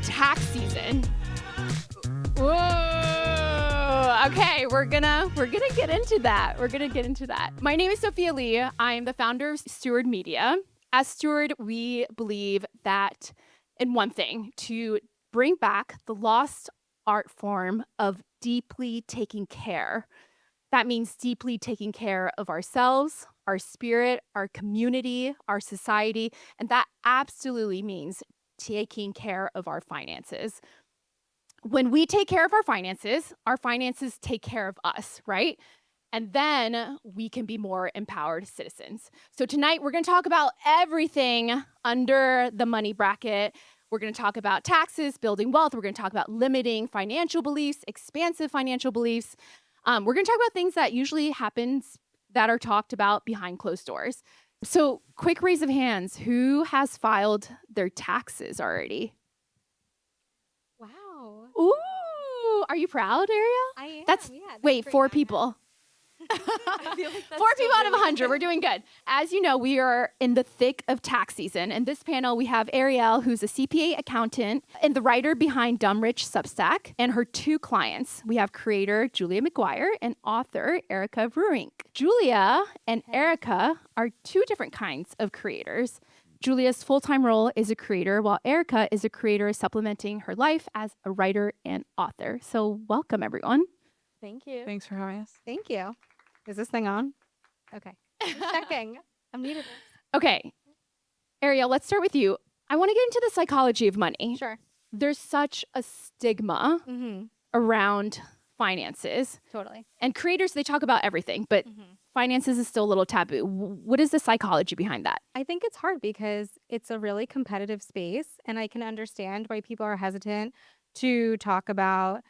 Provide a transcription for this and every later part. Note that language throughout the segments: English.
tax season. Whoa. Okay, we're gonna get into that. My name is Sophia Li. I am the founder of STEWARD Media. As Steward, we believe that in one thing, to bring back the lost art form of deeply taking care. That means deeply taking care of ourselves, our spirit, our community, our society, and that absolutely means taking care of our finances. When we take care of our finances take care of us, right? And then we can be more empowered citizens. So tonight we're going to talk about everything under the money bracket. We're going to talk about taxes, building wealth. We're going to talk about limiting financial beliefs, expansive financial beliefs. We're going to talk about things that usually happens that are talked about behind closed doors. So quick raise of hands. Who has filed their taxes already? Wow. Ooh, are you proud, Ariel? I am. That's wait, 4 people. I feel like that's 4 people out of really 100. We're doing good. As you know, we are in the thick of tax season. In this panel, we have Ariel, who's a CPA accountant and the writer behind Dumb Rich Substack, and her 2 clients. We have creator Julia McGuire and author Erika Veurink. Julia and Erika are 2 different kinds of creators. Julia's full-time role is a creator, while Erika is a creator supplementing her life as a writer and author. So welcome, everyone. Thank you. Thanks for having us. Thank you. Is this thing on? Okay. Just checking. I'm needed. Okay. Ariel, let's start with you. I want to get into the psychology of money. Sure. There's such a stigma around finances. Totally. And creators, they talk about everything, but finances is still a little taboo. What is the psychology behind that? I think it's hard because it's a really competitive space, and I can understand why people are hesitant to talk about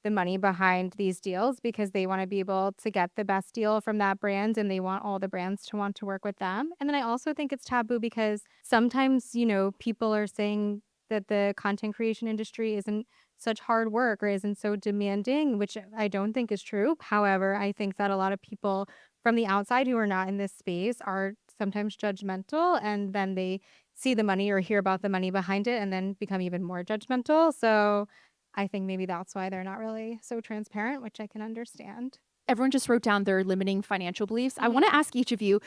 the money behind these deals because they want to be able to get the best deal from that brand and they want all the brands to want to work with them. And then I also think it's taboo because sometimes, people are saying that the content creation industry isn't such hard work or isn't so demanding, which I don't think is true. However, I think that a lot of people from the outside who are not in this space are sometimes judgmental, and then they see the money or hear about the money behind it and then become even more judgmental. So I think maybe that's why they're not really so transparent, which I can understand. Everyone just wrote down their limiting financial beliefs. I want to ask each of you,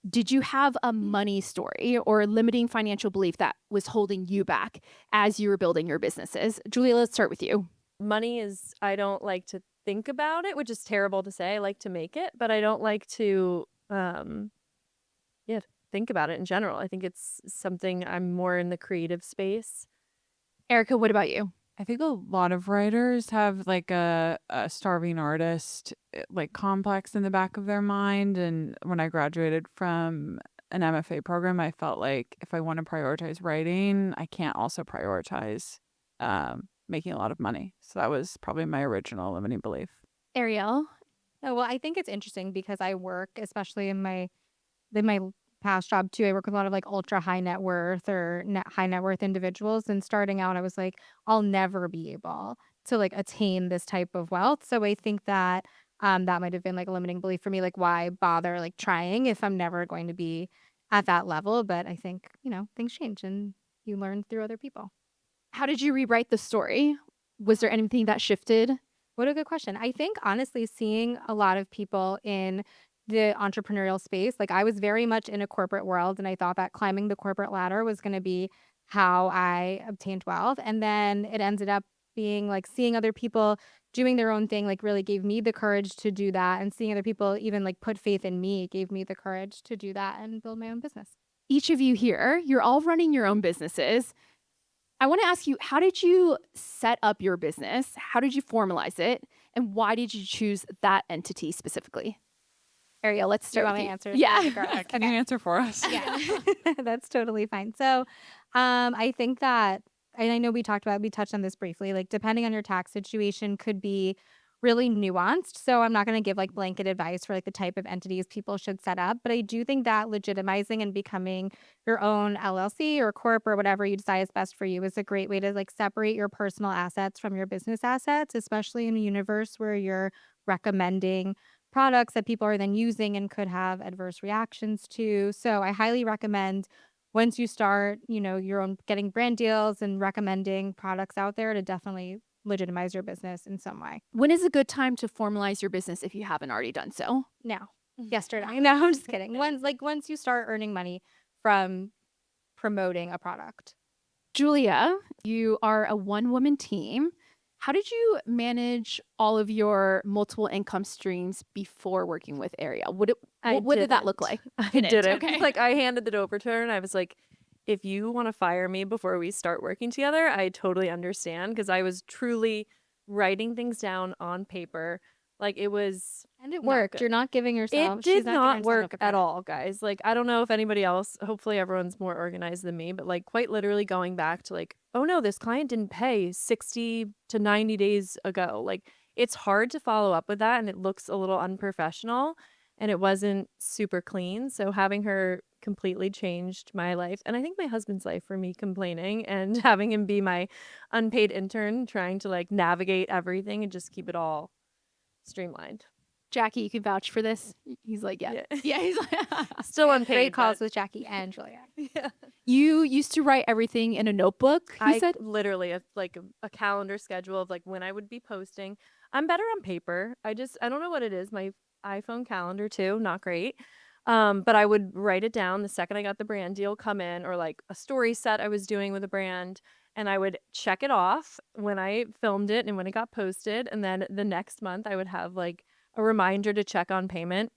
did you have a money story or a limiting financial belief that was holding you back as you were building your businesses? Julia, let's start with you. Money is, I don't like to think about it, which is terrible to say. I like to make it, but I don't like to, think about it in general. I think it's something I'm more in the creative space. Erika, what about you? I think a lot of writers have like a starving artist like complex in the back of their mind. And when I graduated from an MFA program, I felt like if I want to prioritize writing, I can't also prioritize making a lot of money. So that was probably my original limiting belief. Ariel? Oh, well, I think it's interesting because I work, especially in my past job too, I work with a lot of like ultra high net worth or high net worth individuals. And starting out, I was like, I'll never be able to like attain this type of wealth. So I think that that might have been like a limiting belief for me. Like, why bother like trying if I'm never going to be at that level? But I think, things change and you learn through other people. How did you rewrite the story? Was there anything that shifted? What a good question. I think honestly, seeing a lot of people in the entrepreneurial space, like I was very much in a corporate world and I thought that climbing the corporate ladder was going to be how I obtained wealth. And then it ended up being like seeing other people doing their own thing, like really gave me the courage to do that. And seeing other people even like put faith in me gave me the courage to do that and build my own business. Each of you here, you're all running your own businesses. I want to ask you, how did you set up your business? How did you formalize it? And why did you choose that entity specifically? Ariel, let's start with you. Answer? Yeah. Can you answer for us? Yeah, that's totally fine. So I think that, and I know we touched on this briefly, like depending on your tax situation could be really nuanced. So I'm not going to give like blanket advice for like the type of entities people should set up. But I do think that legitimizing and becoming your own LLC or corp or whatever you decide is best for you is a great way to like separate your personal assets from your business assets, especially in a universe where you're recommending products that people are then using and could have adverse reactions to. So I highly recommend once you start, your own getting brand deals and recommending products out there to definitely legitimize your business in some way. When is a good time to formalize your business if you haven't already done so? Now, yesterday. No, I'm just kidding. Once you start earning money from promoting a product. Julia, you are a one-woman team. How did you manage all of your multiple income streams before working with Ariel? What did that look like? I Didn't. didn't. Okay. Like, I handed it over to her and I was like, if you want to fire me before we start working together, I totally understand, because I was truly writing things down on paper. Like, it was And it not worked. good. You're not giving yourself. It did she's not giving herself work no at credit. all, guys. Like, I don't know if anybody else, hopefully everyone's more organized than me, but like quite literally going back to like, oh no, this client didn't pay 60 to 90 days ago. Like, it's hard to follow up with that, and it looks a little unprofessional, and it wasn't super clean. So having her completely changed my life, and I think my husband's life, for me complaining and having him be my unpaid intern, trying to like navigate everything and just keep it all streamlined. Jackie, you can vouch for this. He's like, yeah. Yeah, he's like, Still unpaid. Great calls but- with Jackie and Julia. Yeah. you used to write everything in a notebook, you I said? literally a calendar schedule of like when I would be posting. I'm better on paper. I don't know what it is. My iPhone calendar too, not great. But I would write it down the second I got the brand deal come in, or like a story set I was doing with a brand, and I would check it off when I filmed it and when it got posted. And then the next month I would have like a reminder to check on payment.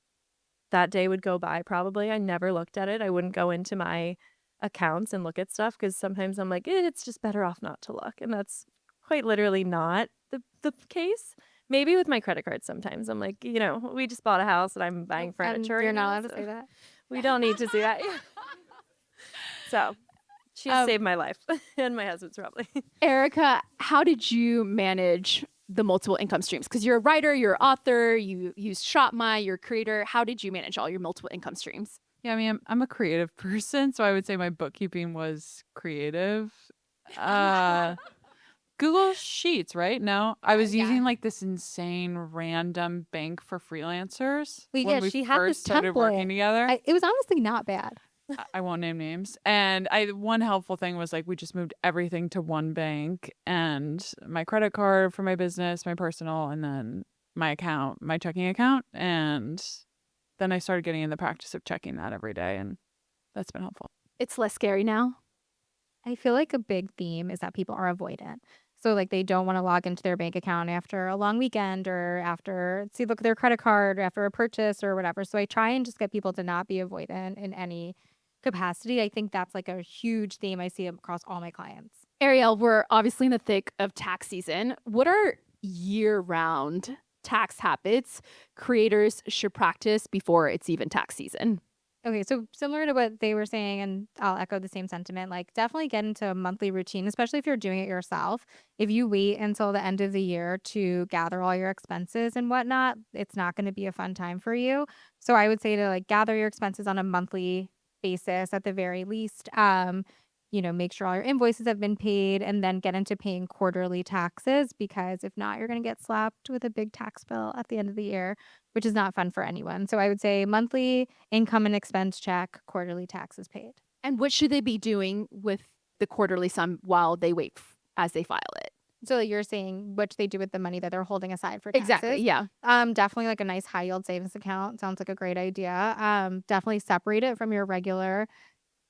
That day would go by probably. I never looked at it. I wouldn't go into my accounts and look at stuff, because sometimes I'm like, it's just better off not to look. And that's quite literally not the case. Maybe with my credit cards sometimes. I'm like, we just bought a house and I'm buying furniture. And you're not now, allowed to so say that. We don't need to see that. So she saved my life and my husband's probably. Erika, how did you manage the multiple income streams? Because you're a writer, you're an author, you use ShopMy, you're a creator. How did you manage all your multiple income streams? Yeah, I mean, I'm a creative person, so I would say my bookkeeping was creative. Google Sheets, right? No, I was Yeah. using like this insane random bank for freelancers Well, when yeah, we she had first this started working template. together. It was honestly not bad. I won't name names. And one helpful thing was like we just moved everything to one bank, and my credit card for my business, my personal, and then my account, my checking account. And then I started getting in the practice of checking that every day, and that's been helpful. It's less scary now. I feel like a big theme is that people are avoidant. So like they don't want to log into their bank account after a long weekend, or after look at their credit card, or after a purchase or whatever. So I try and just get people to not be avoidant in any capacity. I think that's like a huge theme I see across all my clients. Ariel, we're obviously in the thick of tax season. What are year-round tax habits creators should practice before it's even tax season? Okay, so similar to what they were saying, and I'll echo the same sentiment, like definitely get into a monthly routine, especially if you're doing it yourself. If you wait until the end of the year to gather all your expenses and whatnot, it's not going to be a fun time for you. So I would say to like gather your expenses on a monthly basis at the very least. Make sure all your invoices have been paid, and then get into paying quarterly taxes, because if not, you're going to get slapped with a big tax bill at the end of the year, which is not fun for anyone. So I would say monthly income and expense check, quarterly taxes paid. And what should they be doing with the quarterly sum while they wait as they file it? So you're saying what they do with the money that they're holding aside for taxes? Exactly, yeah. Definitely like a nice high yield savings account. Sounds like a great idea. Definitely separate it from your regular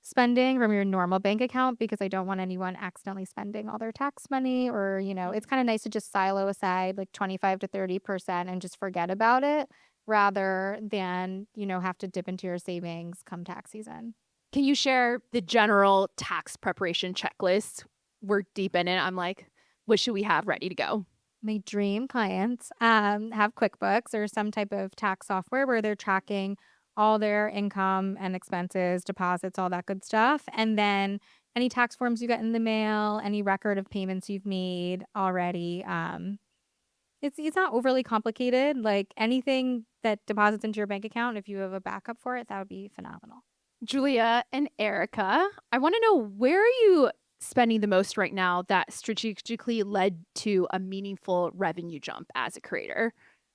spending, from your normal bank account, because I don't want anyone accidentally spending all their tax money, or, it's kind of nice to just silo aside like 25 to 30% and just forget about it, rather than, have to dip into your savings come tax season. Can you share the general tax preparation checklist? We're deep in it. I'm like, what should we have ready to go? My dream clients have QuickBooks or some type of tax software where they're tracking all their income and expenses, deposits, all that good stuff. And then any tax forms you get in the mail, any record of payments you've made already. It's not overly complicated. Like anything that deposits into your bank account, if you have a backup for it, that would be phenomenal. Julia and Erika, I want to know, where are you spending the most right now that strategically led to a meaningful revenue jump as a creator?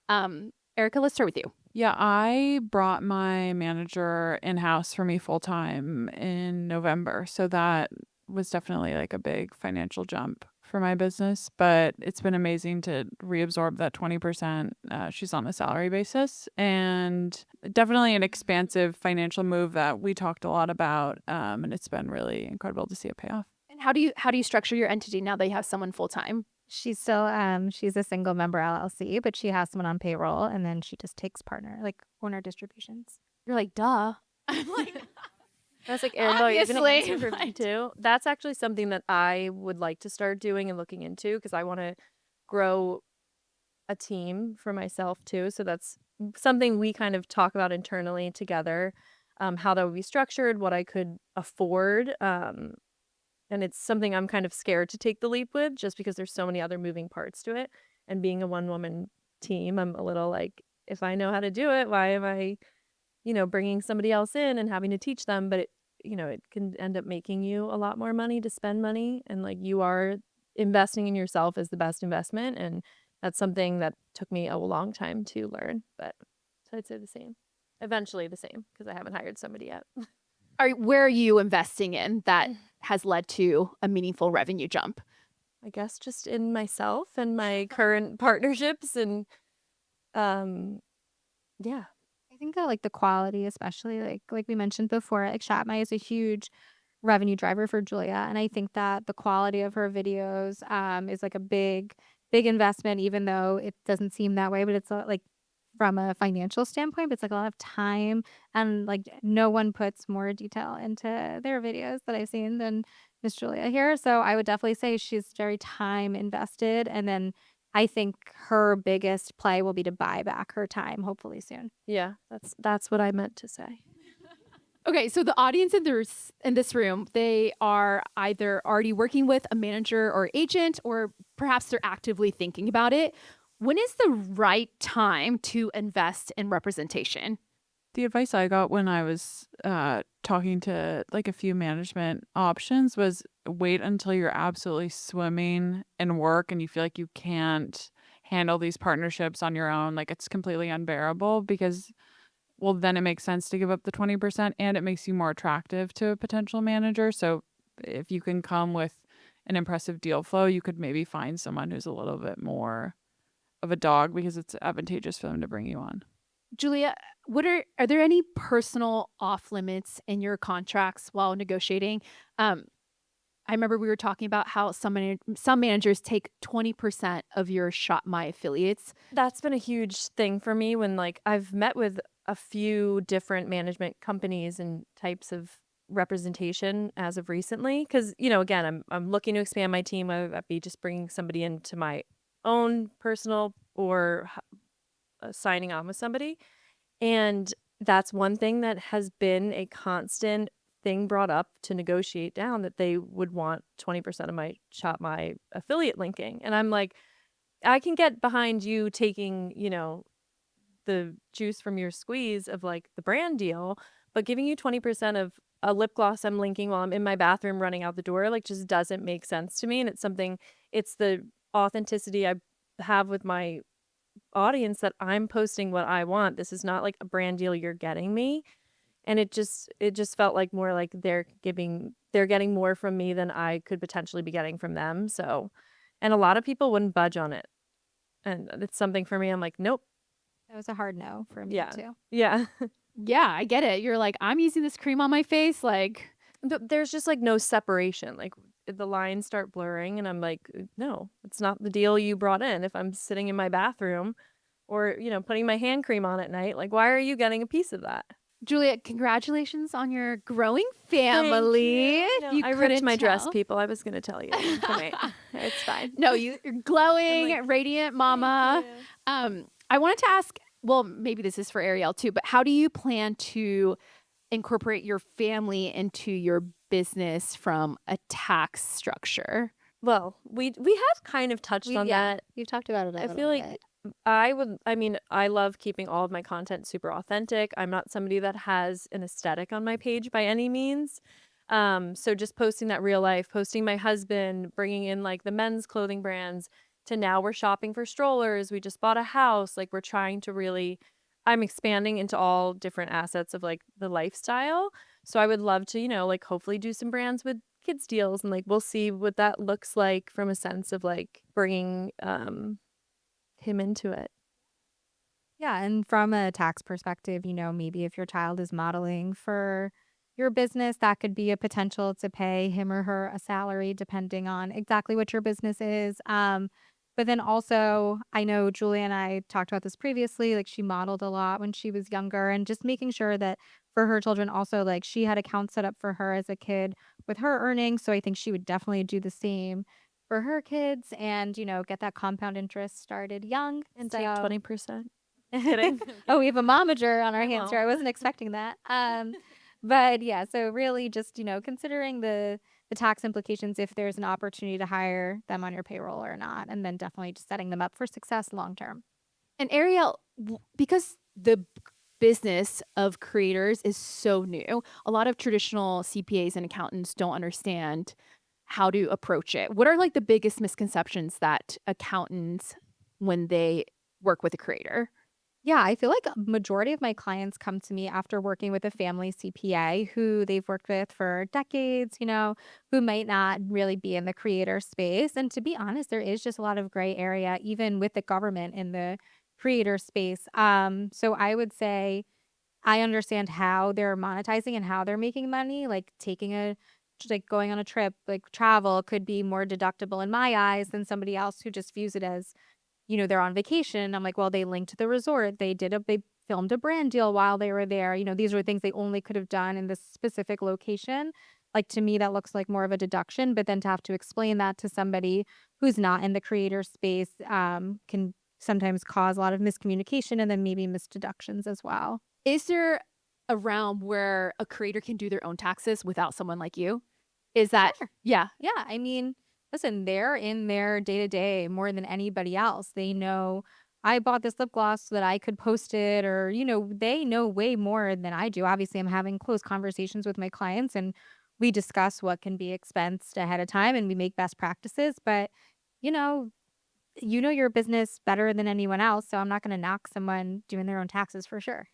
Erika, let's start with you. Yeah, I brought my manager in-house for me full-time in November. So that was definitely like a big financial jump for my business. But it's been amazing to reabsorb that 20%. She's on a salary basis, and definitely an expansive financial move that we talked a lot about. And it's been really incredible to see it pay off. And how do you structure your entity now that you have someone full time? She's still she's a single member LLC, but she has someone on payroll, and then she just takes partner like owner distributions. You're like, duh. I'm like, That's like, Ariel, you're gonna obviously, answer for me but- too. That's actually something that I would like to start doing and looking into, because I want to grow a team for myself too. So that's something we kind of talk about internally together, how that would be structured, what I could afford. And it's something I'm kind of scared to take the leap with, just because there's so many other moving parts to it. And being a one-woman team, I'm a little like, if I know how to do it, why am I, bringing somebody else in and having to teach them? But it can end up making you a lot more money to spend money. And like, you are investing in yourself is the best investment. And that's something that took me a long time to learn. But so I'd say the same. Eventually the same, because I haven't hired somebody yet. Where are you investing in that has led to a meaningful revenue jump? I guess just in myself and my current partnerships, and yeah. I think that like the quality, especially like we mentioned before, like ShopMy is a huge revenue driver for Julia, and I think that the quality of her videos is like a big investment, even though it doesn't seem that way. But it's like from a financial standpoint, but it's like a lot of time, and like no one puts more detail into their videos that I've seen than Miss Julia here. So I would definitely say she's very time invested, and then I think her biggest play will be to buy back her time, hopefully soon. Yeah, that's what I meant to say. Okay, so the audience in this room, they are either already working with a manager or agent, or perhaps they're actively thinking about it. When is the right time to invest in representation? The advice I got when I was talking to like a few management options was wait until you're absolutely swimming in work and you feel like you can't handle these partnerships on your own. Like it's completely unbearable, because, well, then it makes sense to give up the 20%, and it makes you more attractive to a potential manager. So if you can come with an impressive deal flow, you could maybe find someone who's a little bit more of a dog, because it's advantageous for them to bring you on. Julia, are there any personal off limits in your contracts while negotiating? I remember we were talking about how some managers take 20% of your ShopMy affiliates. That's been a huge thing for me when like I've met with a few different management companies and types of representation as of recently, because again, I'm looking to expand my team. I'd be just bringing somebody into my own personal or signing on with somebody. And that's one thing that has been a constant thing brought up to negotiate down, that they would want 20% of my ShopMy affiliate linking. And I'm like, I can get behind you taking, the juice from your squeeze of like the brand deal, but giving you 20% of a lip gloss I'm linking while I'm in my bathroom running out the door, like, just doesn't make sense to me. And it's the authenticity I have with my audience, that I'm posting what I want. This is not like a brand deal you're getting me. And it just felt like more like they're getting more from me than I could potentially be getting from them. So, and a lot of people wouldn't budge on it. And it's something for me, I'm like, nope. That was a hard no for me too. Yeah. Yeah, I get it. You're like, I'm using this cream on my face. Like, There's just like no separation. Like the lines start blurring, and I'm like, no, it's not the deal you brought in. If I'm sitting in my bathroom or, putting my hand cream on at night, like, why are you getting a piece of that? Julia, congratulations on your growing family. I ripped couldn't my dress, tell. people. I was going to tell you. Wait, it's fine. No, you're glowing, I'm like, radiant mama. I wanted to ask, well, maybe this is for Ariel too, but how do you plan to incorporate your family into your business from a tax structure? Well, we have kind of touched on that. You've talked about it. I feel like I love keeping all of my content super authentic. I'm not somebody that has an aesthetic on my page by any means. So just posting that real life, posting my husband, bringing in like the men's clothing brands, to now we're shopping for strollers. We just bought a house. Like, we're trying to really I'm expanding into all different assets of like the lifestyle. So I would love to, like hopefully do some brands with kids deals, and like we'll see what that looks like from a sense of like bringing him into it. Yeah, and from a tax perspective, maybe if your child is modeling for your business, that could be a potential to pay him or her a salary depending on exactly what your business is. But then also, I know Julia and I talked about this previously, like she modeled a lot when she was younger, and just making sure that for her children also, like she had accounts set up for her as a kid with her earnings. So I think she would definitely do the same for her kids and, get that compound interest started young. And So take 20%. Kidding. Oh, we have a momager on our I hands here. I won't. wasn't expecting that. But yeah, so really just, considering the tax implications if there's an opportunity to hire them on your payroll or not, and then definitely just setting them up for success long term. And Ariel, because the business of creators is so new, a lot of traditional CPAs and accountants don't understand how to approach it. What are like the biggest misconceptions that accountants when they work with a creator? Yeah, I feel like a majority of my clients come to me after working with a family CPA who they've worked with for decades, who might not really be in the creator space. And to be honest, there is just a lot of gray area, even with the government in the creator space. So I would say I understand how they're monetizing and how they're making money, like like going on a trip, like travel could be more deductible in my eyes than somebody else who just views it as they're on vacation. I'm like, well, they linked to the resort. They filmed a brand deal while they were there. These were things they only could have done in this specific location. Like to me, that looks like more of a deduction. But then to have to explain that to somebody who's not in the creator space can sometimes cause a lot of miscommunication and then maybe misdeductions as well. Is there a realm where a creator can do their own taxes without someone like you? Is that, Sure. yeah. Yeah, I mean, listen, they're in their day to day more than anybody else. They know I bought this lip gloss so that I could post it, or, they know way more than I do. Obviously, I'm having close conversations with my clients and we discuss what can be expensed ahead of time and we make best practices. But, you know, your business better than anyone else. So I'm not going to knock someone doing their own taxes for sure.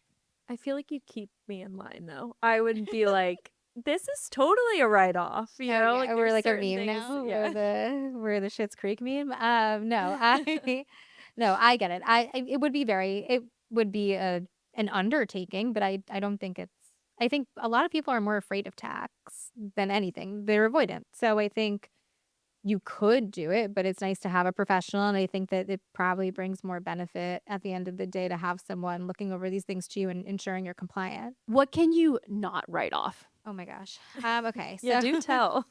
I feel like you'd keep me in line though. I would be like, this is totally a write-off, Yeah, like we're there's like a certain meme things, now, yeah. where the Schitt's Creek meme. No, no, I get it. It would be an undertaking, but I don't think it's. I think a lot of people are more afraid of tax than anything. They're avoidant. So I think you could do it, but it's nice to have a professional, and I think that it probably brings more benefit at the end of the day to have someone looking over these things to you and ensuring you're compliant. What can you not write off? Oh my gosh. Okay. Yeah, So do tell.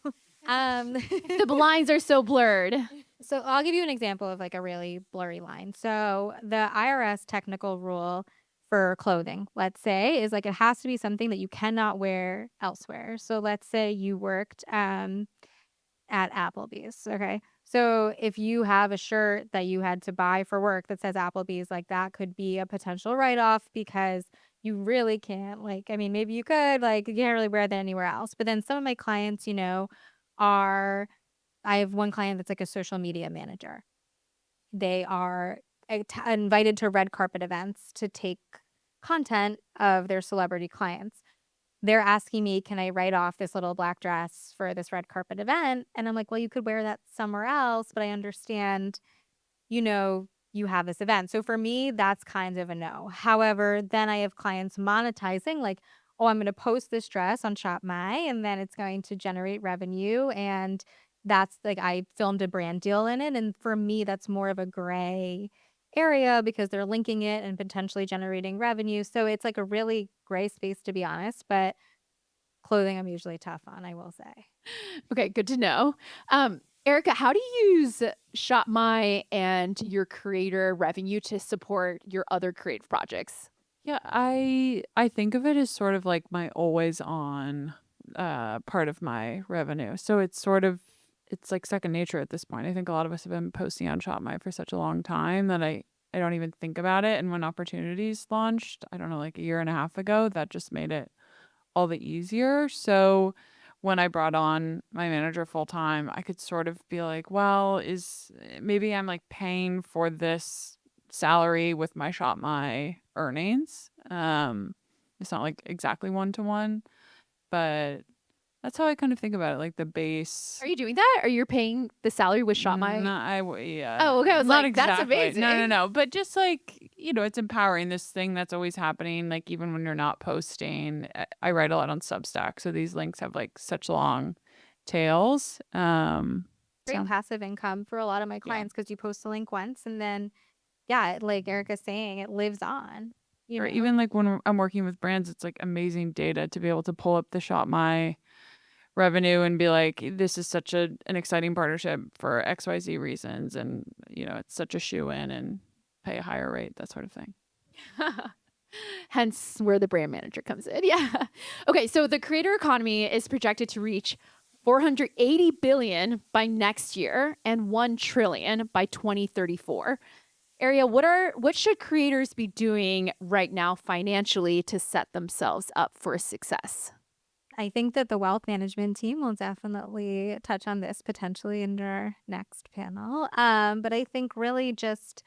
The lines are so blurred. So I'll give you an example of like a really blurry line. So the IRS technical rule for clothing, let's say, is like it has to be something that you cannot wear elsewhere. So let's say you worked at Applebee's. Okay. So if you have a shirt that you had to buy for work that says Applebee's, like that could be a potential write off because you really can't, like, I mean, maybe you could, like, you can't really wear that anywhere else. But then some of my clients, are, I have one client that's like a social media manager. They are invited to red carpet events to take content of their celebrity clients. They're asking me, can I write off this little black dress for this red carpet event? And I'm like, well, you could wear that somewhere else, but I understand, you have this event. So for me, that's kind of a no. However, then I have clients monetizing, like, oh, I'm going to post this dress on ShopMy and then it's going to generate revenue. And that's like, I filmed a brand deal in it. And for me, that's more of a gray area because they're linking it and potentially generating revenue. So it's like a really gray space, to be honest. But clothing, I'm usually tough on, I will say. Okay, good to know. Erika, how do you use ShopMy and your creator revenue to support your other creative projects? Yeah, I think of it as sort of like my always on part of my revenue. So it's like second nature at this point. I think a lot of us have been posting on ShopMy for such a long time that I don't even think about it. And when opportunities launched, I don't know, like a year and a half ago, that just made it all the easier. So when I brought on my manager full time, I could sort of be like, well, maybe I'm like paying for this salary with my ShopMy earnings. It's not like exactly one-to-one, but that's how I kind of think about it, like the base. Are you doing that? Are you paying the salary with ShopMy? Yeah. Oh, okay. I was Not like, that's exactly. amazing. No. But just like, it's empowering, this thing that's always happening. Like even when you're not posting, I write a lot on Substack. So these links have like such long tails. Great So, passive income for a lot of my clients because you post a link once and then, yeah, like Erika's saying, it lives on. or even like when I'm working with brands, it's like amazing data to be able to pull up the ShopMy revenue and be like, this is such an exciting partnership for XYZ reasons. And, it's such a shoe in and pay a higher rate, that sort of thing. Hence where the brand manager comes in. Yeah. Okay. So the creator economy is projected to reach 480 billion by next year and 1 trillion by 2034. Ariel, what should creators be doing right now financially to set themselves up for success? I think that the wealth management team will definitely touch on this potentially in our next panel. But I think really just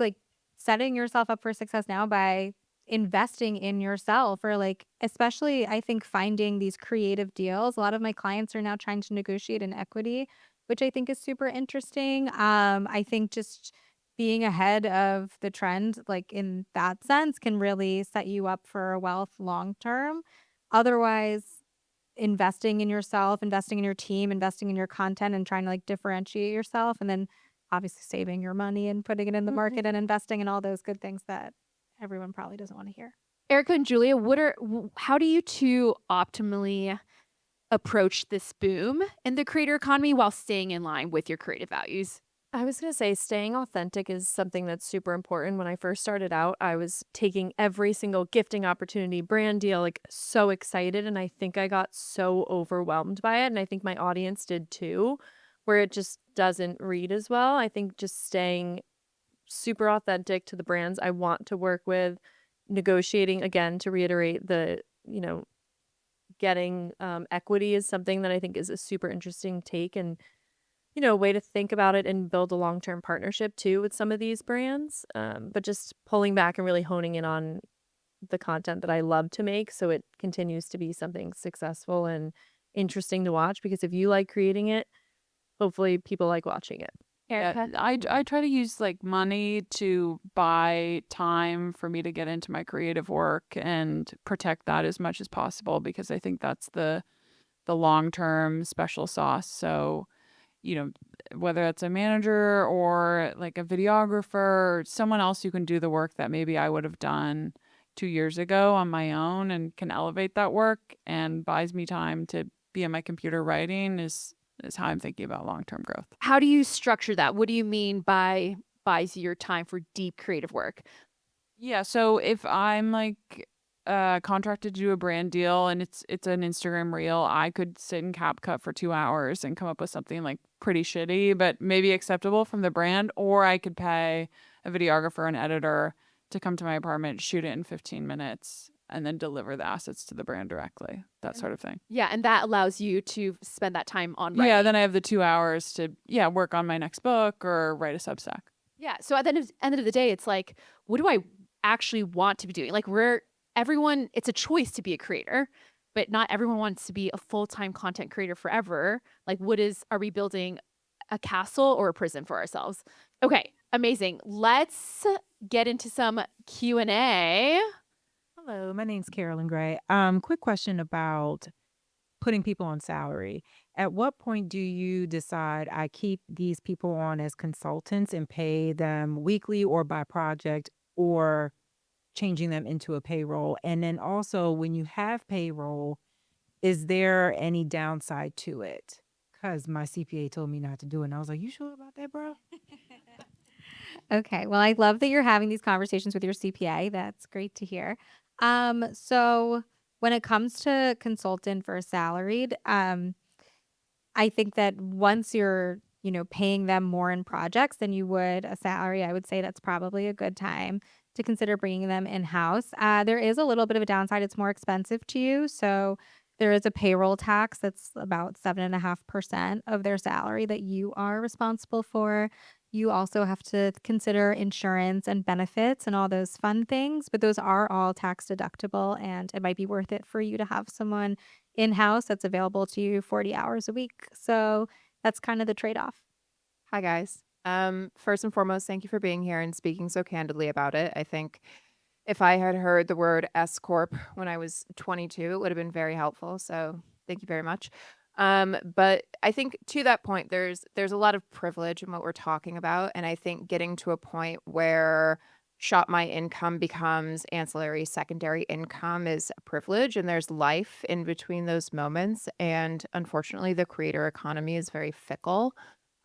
like setting yourself up for success now by investing in yourself, or like, especially I think finding these creative deals. A lot of my clients are now trying to negotiate an equity, which I think is super interesting. I think just being ahead of the trend, like in that sense, can really set you up for wealth long term. Otherwise, investing in yourself, investing in your team, investing in your content and trying to like differentiate yourself, and then obviously saving your money and putting it in the market and investing in all those good things that everyone probably doesn't want to hear. Erika and Julia, how do you two optimally approach this boom in the creator economy while staying in line with your creative values? I was going to say staying authentic is something that's super important. When I first started out, I was taking every single gifting opportunity, brand deal, like so excited. And I think I got so overwhelmed by it. And I think my audience did too, where it just doesn't read as well. I think just staying super authentic to the brands I want to work with, negotiating, again, to reiterate, getting equity is something that I think is a super interesting take and way to think about it and build a long-term partnership too with some of these brands. But just pulling back and really honing in on the content that I love to make so it continues to be something successful and interesting to watch, because if you like creating it, hopefully people like watching it. Erika? Yeah, I try to use like money to buy time for me to get into my creative work and protect that as much as possible, because I think that's the long-term special sauce. So, whether it's a manager or like a videographer or someone else who can do the work that maybe I would have done 2 years ago on my own and can elevate that work and buys me time to be in my computer writing is how I'm thinking about long-term growth. How do you structure that? What do you mean by buys you your time for deep creative work? Yeah, so if I'm like contracted to do a brand deal and it's an Instagram reel, I could sit in CapCut for 2 hours and come up with something like pretty shitty, but maybe acceptable from the brand. Or I could pay a videographer and editor to come to my apartment, shoot it in 15 minutes, and then deliver the assets to the brand directly, that sort of thing. Yeah, and that allows you to spend that time on writing. Yeah, then I have the 2 hours to, work on my next book or write a Substack. Yeah, so at the end of the day, it's like, what do I actually want to be doing? Like it's a choice to be a creator, but not everyone wants to be a full-time content creator forever. Like are we building a castle or a prison for ourselves? Okay, amazing. Let's get into some Q&A. Hello, my name's Carolyn Gray. Quick question about putting people on salary. At what point do you decide I keep these people on as consultants and pay them weekly or by project, or changing them into a payroll? And then also, when you have payroll, is there any downside to it? Because my CPA told me not to do it. And I was like, you sure about that, bro? Okay. Well, I love that you're having these conversations with your CPA. That's great to hear. So when it comes to consultant versus salaried, I think that once you're, paying them more in projects than you would a salary, I would say that's probably a good time to consider bringing them in-house. There is a little bit of a downside. It's more expensive to you. So there is a payroll tax that's about 7.5% of their salary that you are responsible for. You also have to consider insurance and benefits and all those fun things, but those are all tax deductible, and it might be worth it for you to have someone in-house that's available to you 40 hours a week. So that's kind of the trade-off. Hi, guys. First and foremost, thank you for being here and speaking so candidly about it. I think if I had heard the word S Corp when I was 22, it would have been very helpful. So thank you very much. But I think to that point, there's a lot of privilege in what we're talking about. And I think getting to a point where ShopMy income becomes ancillary secondary income is a privilege, and there's life in between those moments. And unfortunately, the creator economy is very fickle.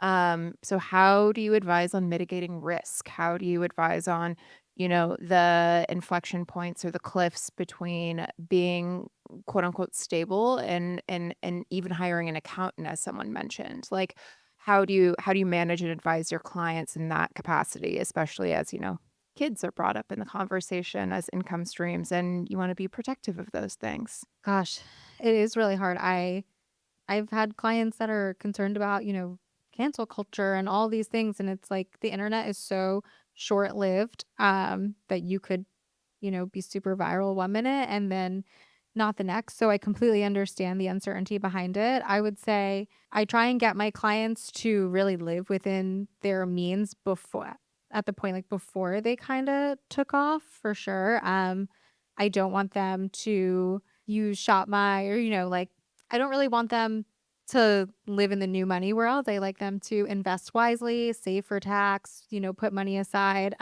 So how do you advise on mitigating risk? How do you advise on, the inflection points or the cliffs between being quote unquote stable and even hiring an accountant, as someone mentioned? Like, how do you manage and advise your clients in that capacity, especially as, kids are brought up in the conversation as income streams, and you want to be protective of those things? Gosh, it is really hard. I've had clients that are concerned about, cancel culture and all these things, and it's like the internet is so short-lived that you could, be super viral one minute and then not the next. So I completely understand the uncertainty behind it. I would say I try and get my clients to really live within their means before, at the point like before they kind of took off, for sure. I don't want them to use ShopMy or, like, I don't really want them to live in the new money world. I like them to invest wisely, save for tax, put money aside.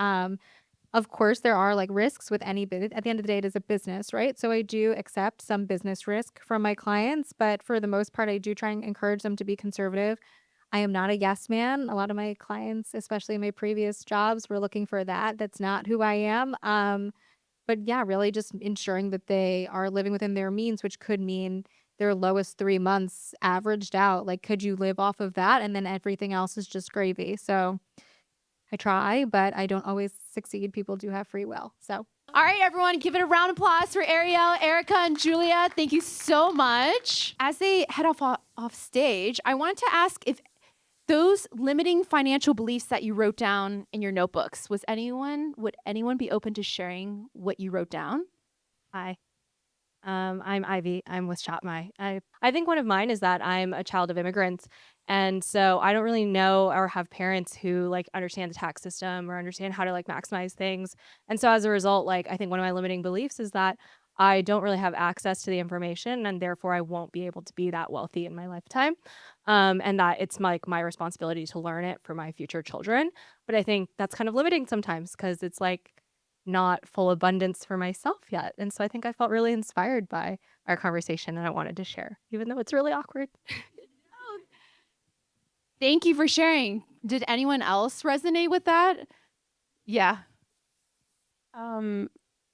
Of course, there are like risks with any business. At the end of the day, it is a business, right? So I do accept some business risk from my clients, but for the most part, I do try and encourage them to be conservative. I am not a yes man. A lot of my clients, especially in my previous jobs, were looking for that. That's not who I am. But yeah, really just ensuring that they are living within their means, which could mean their lowest 3 months averaged out. Like, could you live off of that? And then everything else is just gravy. So I try, but I don't always succeed. People do have free will. So. All right, everyone, give it a round of applause for Ariel, Erika, and Julia. Thank you so much. As they head off stage, I wanted to ask if those limiting financial beliefs that you wrote down in your notebooks, would anyone be open to sharing what you wrote down? Hi. I'm Ivy. I'm with ShopMy. I think one of mine is that I'm a child of immigrants. And so I don't really know or have parents who like understand the tax system or understand how to like maximize things. And so as a result, like I think one of my limiting beliefs is that I don't really have access to the information, and therefore I won't be able to be that wealthy in my lifetime. And that it's like my responsibility to learn it for my future children. But I think that's kind of limiting sometimes because it's like not full abundance for myself yet. And so I think I felt really inspired by our conversation, and I wanted to share, even though it's really awkward. Thank you for sharing. Did anyone else resonate with that? Yeah.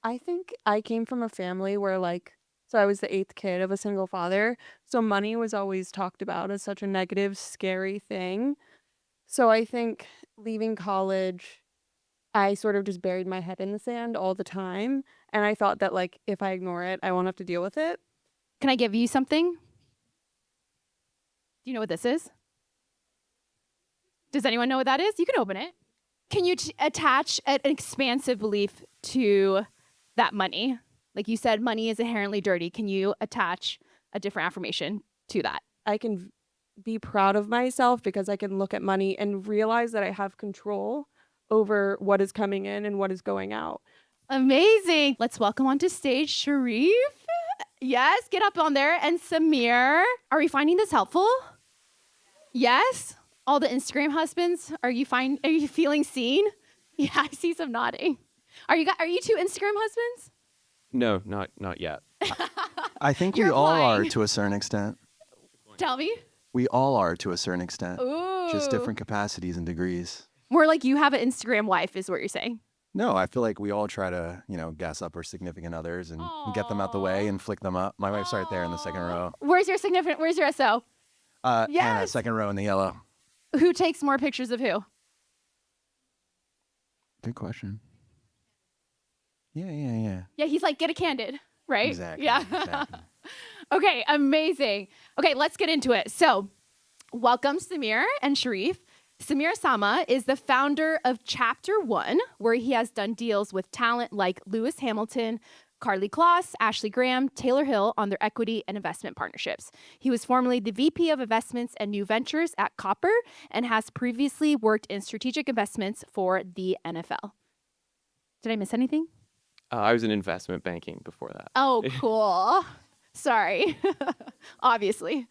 I think I came from a family where so I was the 8th kid of a single father. So money was always talked about as such a negative, scary thing. So I think leaving college, I sort of just buried my head in the sand all the time. And I thought that if I ignore it, I won't have to deal with it. Can I give you something? Do you know what this is? Does anyone know what that is? You can open it. Can you attach an expansive belief to that money? Like you said, money is inherently dirty. Can you attach a different affirmation to that? I can be proud of myself because I can look at money and realize that I have control over what is coming in and what is going out. Amazing. Let's welcome onto stage Sherif. Yes, get up on there. And Samir. Are we finding this helpful? Yes? All the Instagram husbands, are you feeling seen? Yeah, I see some nodding. Are you two Instagram husbands? No, not yet. I think You're we all are lying. to a certain extent. Tell me. We all are to a certain extent. Ooh. Just different capacities and degrees. More like you have an Instagram wife is what you're saying. No, I feel like we all try to, gas up our significant others and get them out the way and flick them up. My wife's right there in the second row. Where's your SO? Hannah, Yes. second row in the yellow. Who takes more pictures of who? Good question. Yeah. Yeah, he's like, get a candid, right? Exactly. Yeah. Exactly. Okay, amazing. Okay, let's get into it. So, welcome Samir and Sherif. Samir Sama is the founder of Chapter One, where he has done deals with talent like Lewis Hamilton, Carly Kloss, Ashley Graham, Taylor Hill on their equity and investment partnerships. He was formerly the VP of Investments and New Ventures at Copper and has previously worked in strategic investments for the NFL. Did I miss anything? I was in investment banking before that. Oh, cool. Sorry. Obviously.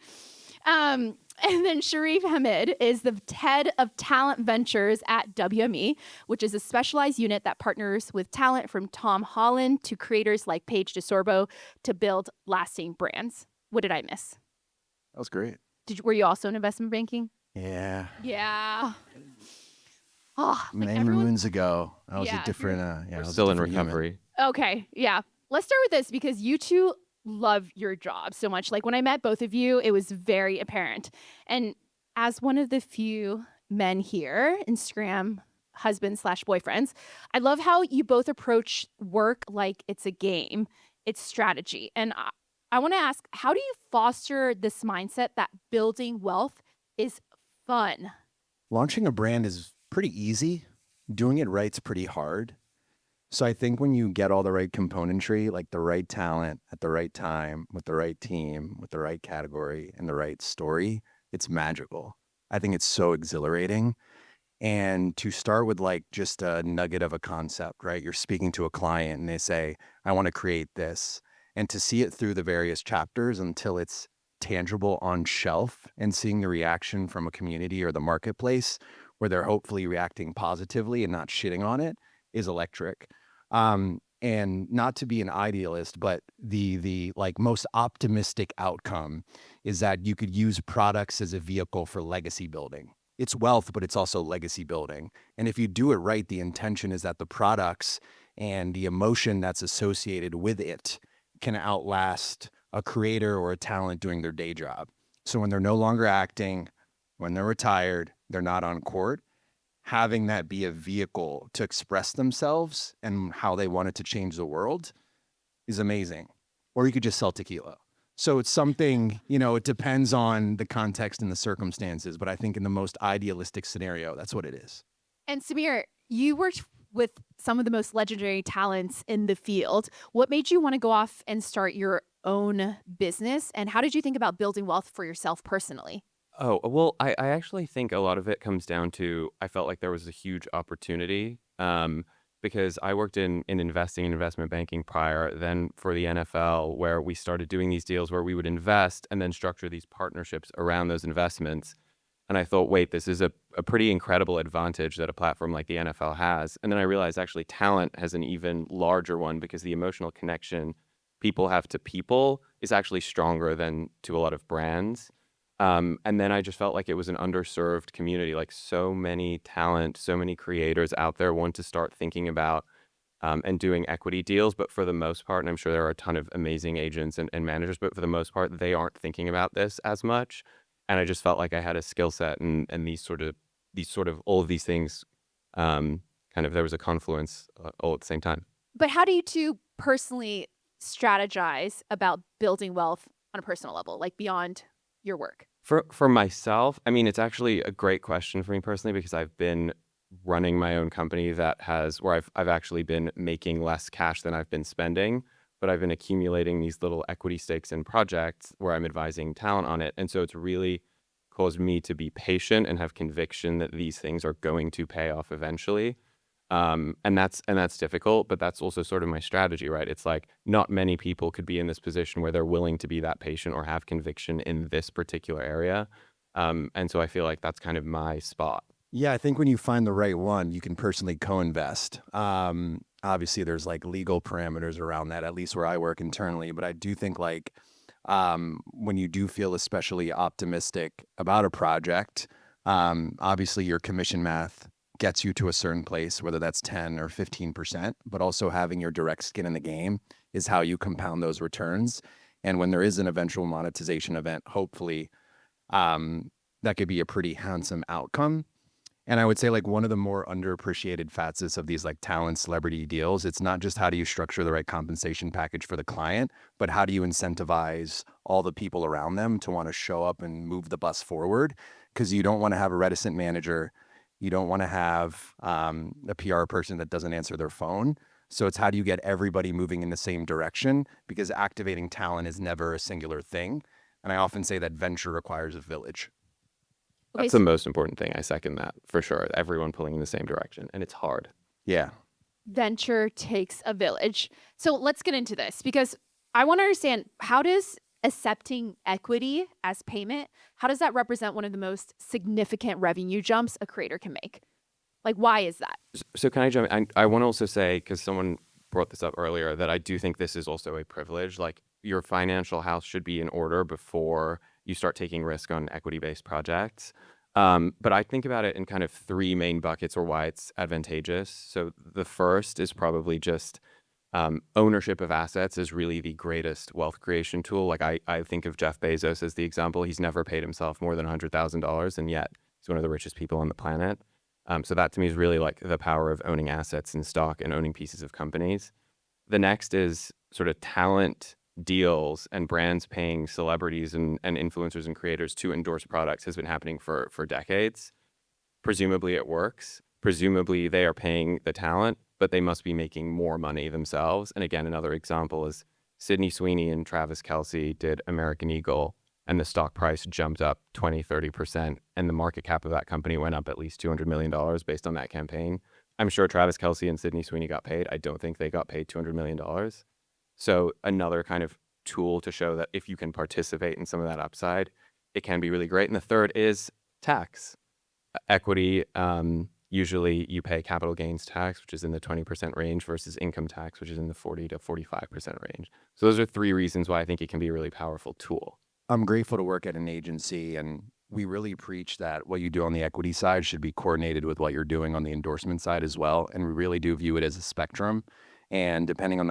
And then Sherif Hamid is the head of talent ventures at WME, which is a specialized unit that partners with talent from Tom Holland to creators like Paige DeSorbo to build lasting brands. What did I miss? That was great. Were you also in investment banking? Yeah. Yeah. Oh, Many moons ago, I was Yeah, a different. I We're was a still in different human. recovery. Okay, yeah. Let's start with this because you two love your job so much. Like when I met both of you, it was very apparent. And as one of the few men here, Instagram husbands/boyfriends, I love how you both approach work like it's a game, it's strategy. And I want to ask, how do you foster this mindset that building wealth is fun? Launching a brand is pretty easy. Doing it right's pretty hard. So I think when you get all the right componentry, like the right talent at the right time, with the right team, with the right category and the right story, it's magical. I think it's so exhilarating. And to start with like just a nugget of a concept, right? You're speaking to a client and they say, I want to create this. And to see it through the various chapters until it's tangible on shelf and seeing the reaction from a community or the marketplace where they're hopefully reacting positively and not shitting on it is electric. And not to be an idealist, but the like most optimistic outcome is that you could use products as a vehicle for legacy building. It's wealth, but it's also legacy building. And if you do it right, the intention is that the products and the emotion that's associated with it can outlast a creator or a talent doing their day job. So when they're no longer acting, when they're retired, they're not on court, having that be a vehicle to express themselves and how they wanted to change the world is amazing. Or you could just sell tequila. So it's something, it depends on the context and the circumstances, but I think in the most idealistic scenario, that's what it is. And Samir, you worked with some of the most legendary talents in the field. What made you want to go off and start your own business? And how did you think about building wealth for yourself personally? Oh, well, I actually think a lot of it comes down to I felt like there was a huge opportunity because I worked in investing and investment banking prior, then for the NFL, where we started doing these deals where we would invest and then structure these partnerships around those investments. And I thought, wait, this is a pretty incredible advantage that a platform like the NFL has. And then I realized actually talent has an even larger one because the emotional connection people have to people is actually stronger than to a lot of brands. And then I just felt like it was an underserved community, like so many talent, so many creators out there want to start thinking about and doing equity deals. But for the most part, and I'm sure there are a ton of amazing agents and managers, but for the most part, they aren't thinking about this as much. And I just felt like I had a skill set and these sort of all of these things kind of there was a confluence all at the same time. But how do you two personally strategize about building wealth on a personal level, like beyond your work? For myself, I mean, it's actually a great question for me personally because I've been running my own company where I've actually been making less cash than I've been spending, but I've been accumulating these little equity stakes in projects where I'm advising talent on it. And so it's really caused me to be patient and have conviction that these things are going to pay off eventually. And that's difficult, but that's also sort of my strategy, right? It's like not many people could be in this position where they're willing to be that patient or have conviction in this particular area. And so I feel like that's kind of my spot. Yeah, I think when you find the right one, you can personally co-invest. Obviously, there's like legal parameters around that, at least where I work internally. But I do think like when you do feel especially optimistic about a project, obviously your commission math gets you to a certain place, whether that's 10 or 15%, but also having your direct skin in the game is how you compound those returns. And when there is an eventual monetization event, hopefully that could be a pretty handsome outcome. And I would say like one of the more underappreciated facets of these like talent celebrity deals, it's not just how do you structure the right compensation package for the client, but how do you incentivize all the people around them to want to show up and move the bus forward? because you don't want to have a reticent manager. You don't want to have a PR person that doesn't answer their phone. So it's how do you get everybody moving in the same direction? Because activating talent is never a singular thing. And I often say that venture requires a village. Okay, That's the most important thing. I second that for sure. Everyone pulling in the same direction. And it's hard. Yeah. venture takes a village. So let's get into this because I want to understand, how does accepting equity as payment, how does that represent one of the most significant revenue jumps a creator can make? Like, why is that? So can I jump in? I want to also say, because someone brought this up earlier, that I do think this is also a privilege. Like, your financial house should be in order before you start taking risk on equity-based projects. But I think about it in kind of three main buckets or why it's advantageous. So the first is probably just ownership of assets is really the greatest wealth creation tool. Like, I think of Jeff Bezos as the example. He's never paid himself more than $100,000, and yet he's one of the richest people on the planet. So that to me is really like the power of owning assets and stock and owning pieces of companies. The next is sort of talent deals and brands paying celebrities and influencers and creators to endorse products has been happening for decades. Presumably it works. Presumably they are paying the talent, but they must be making more money themselves. And again, another example is Sydney Sweeney and Travis Kelce did American Eagle, and the stock price jumped up 20, 30%, and the market cap of that company went up at least $200 million based on that campaign. I'm sure Travis Kelce and Sydney Sweeney got paid. I don't think they got paid $200 million. So another kind of tool to show that if you can participate in some of that upside, it can be really great. And the third is tax. Equity, usually you pay capital gains tax, which is in the 20% range, versus income tax, which is in the 40 to 45% range. So those are three reasons why I think it can be a really powerful tool. I'm grateful to work at an agency, and we really preach that what you do on the equity side should be coordinated with what you're doing on the endorsement side as well. And we really do view it as a spectrum. And depending on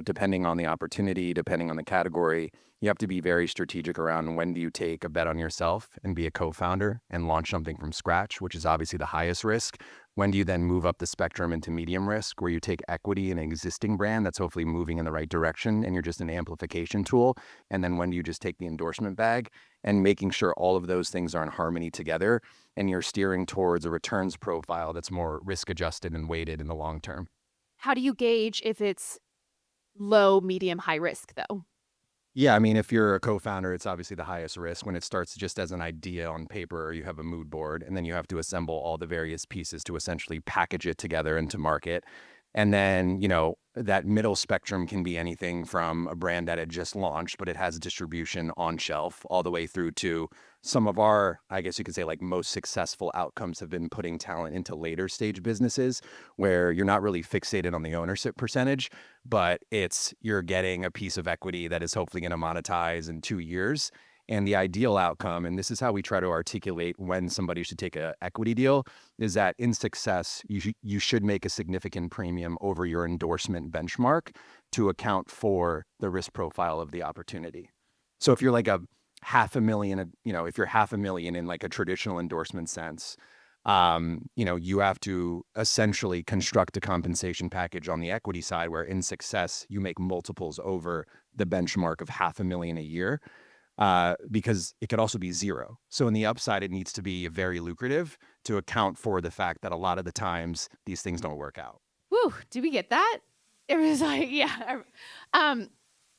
depending on the opportunity, depending on the category, you have to be very strategic around when do you take a bet on yourself and be a co-founder and launch something from scratch, which is obviously the highest risk. When do you then move up the spectrum into medium risk, where you take equity in an existing brand that's hopefully moving in the right direction and you're just an amplification tool? And then when do you just take the endorsement bag, and making sure all of those things are in harmony together and you're steering towards a returns profile that's more risk adjusted and weighted in the long term? How do you gauge if it's low, medium, high risk, though? Yeah, I mean, if you're a co-founder, it's obviously the highest risk when it starts just as an idea on paper, or you have a mood board, and then you have to assemble all the various pieces to essentially package it together into market. And then, that middle spectrum can be anything from a brand that had just launched, but it has distribution on shelf, all the way through to some of our, I guess you could say, like, most successful outcomes have been putting talent into later stage businesses where you're not really fixated on the ownership percentage, but you're getting a piece of equity that is hopefully going to monetize in 2 years. And the ideal outcome, and this is how we try to articulate when somebody should take an equity deal, is that in success, you should make a significant premium over your endorsement benchmark to account for the risk profile of the opportunity. So if you're like a $500,000, if you're $500,000 in like a traditional endorsement sense, you have to essentially construct a compensation package on the equity side where in success, you make multiples over the benchmark of $500,000 a year. Because it could also be zero. So in the upside, it needs to be very lucrative to account for the fact that a lot of the times these things don't work out. Woo, did we get that? It was like, yeah. I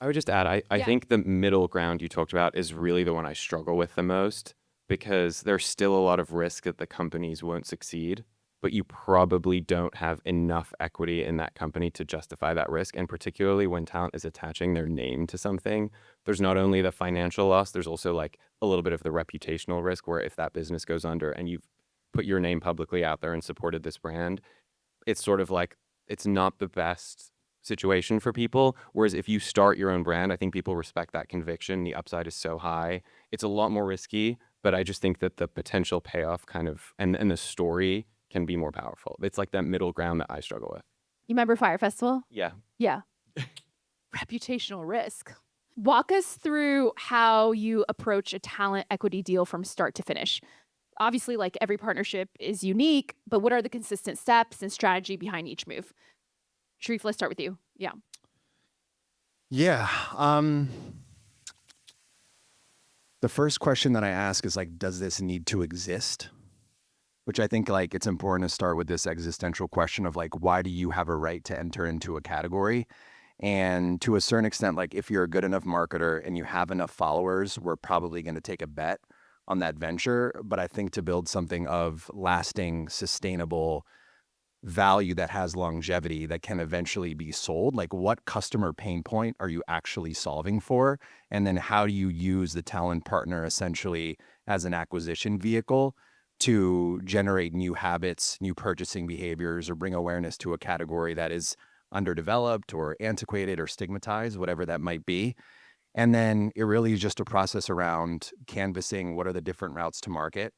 would just add, I Yeah. think the middle ground you talked about is really the one I struggle with the most, because there's still a lot of risk that the companies won't succeed, but you probably don't have enough equity in that company to justify that risk. And particularly when talent is attaching their name to something, there's not only the financial loss, there's also like a little bit of the reputational risk, where if that business goes under and you've put your name publicly out there and supported this brand, it's sort of like, it's not the best situation for people. Whereas if you start your own brand, I think people respect that conviction. The upside is so high. It's a lot more risky, but I just think that the potential payoff kind of, and the story can be more powerful. It's like that middle ground that I struggle with. You remember Fire Festival? Yeah. Yeah. Reputational risk. Walk us through how you approach a talent equity deal from start to finish. Obviously, like, every partnership is unique, but what are the consistent steps and strategy behind each move? Sherif, let's start with you. Yeah. Yeah. The first question that I ask is like, does this need to exist? Which I think like it's important to start with this existential question of like, why do you have a right to enter into a category? And to a certain extent, like if you're a good enough marketer and you have enough followers, we're probably going to take a bet on that venture. But I think to build something of lasting, sustainable value that has longevity that can eventually be sold, like what customer pain point are you actually solving for? And then how do you use the talent partner essentially as an acquisition vehicle to generate new habits, new purchasing behaviors, or bring awareness to a category that is underdeveloped or antiquated or stigmatized, whatever that might be. And then it really is just a process around canvassing what are the different routes to market.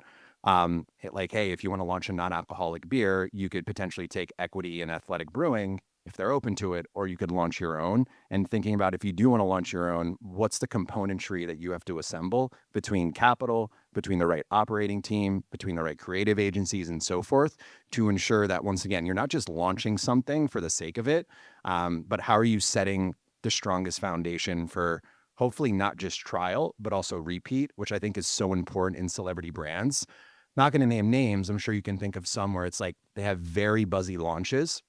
Like, hey, if you want to launch a non-alcoholic beer, you could potentially take equity in Athletic Brewing if they're open to it, or you could launch your own. And thinking about if you do want to launch your own, what's the componentry that you have to assemble between capital, between the right operating team, between the right creative agencies and so forth to ensure that, once again, you're not just launching something for the sake of it, but how are you setting the strongest foundation for hopefully not just trial, but also repeat, which I think is so important in celebrity brands. Not going to name names. I'm sure you can think of some where it's like they have very buzzy launches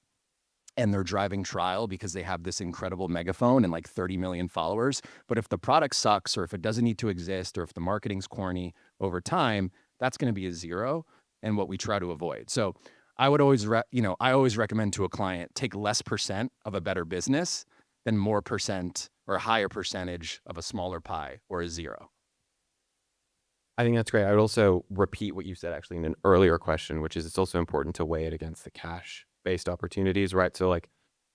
and they're driving trial because they have this incredible megaphone and like 30 million followers. But if the product sucks or if it doesn't need to exist or if the marketing's corny over time, that's going to be a zero and what we try to avoid. So I would always, I always recommend to a client, take less percent of a better business than more percent or a higher percentage of a smaller pie or a zero. I think that's great. I would also repeat what you said actually in an earlier question, which is it's also important to weigh it against the cash-based opportunities, right? So like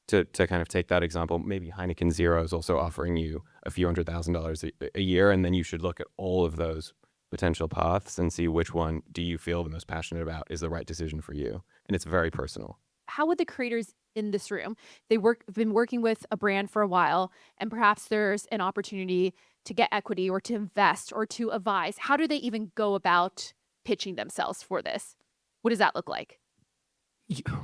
to kind of take that example, maybe Heineken Zero is also offering you a few $100,000 a year, and then you should look at all of those potential paths and see which one do you feel the most passionate about is the right decision for you. And it's very personal. How would the creators in this room, have been working with a brand for a while, and perhaps there's an opportunity to get equity or to invest or to advise, how do they even go about pitching themselves for this? What does that look like?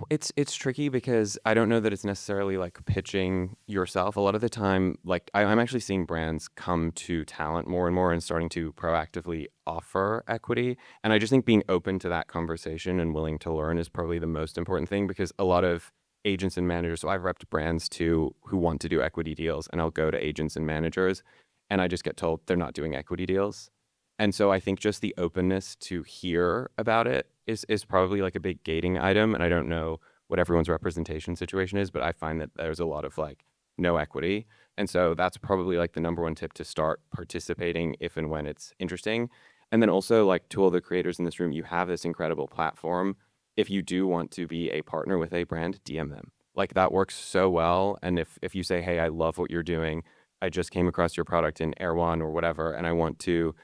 It's tricky because I don't know that it's necessarily like pitching yourself. A lot of the time, like I'm actually seeing brands come to talent more and more and starting to proactively offer equity. And I just think being open to that conversation and willing to learn is probably the most important thing, because a lot of agents and managers, so I've repped brands too who want to do equity deals, and I'll go to agents and managers and I just get told they're not doing equity deals. And so I think just the openness to hear about it is probably like a big gating item. And I don't know what everyone's representation situation is, but I find that there's a lot of like no equity. And so that's probably like the number one tip to start participating if and when it's interesting. And then also, like, to all the creators in this room, you have this incredible platform. If you do want to be a partner with a brand, DM them. Like, that works so well. And if you say, hey, I love what you're doing, I just came across your product in Erewhon or whatever, and I want to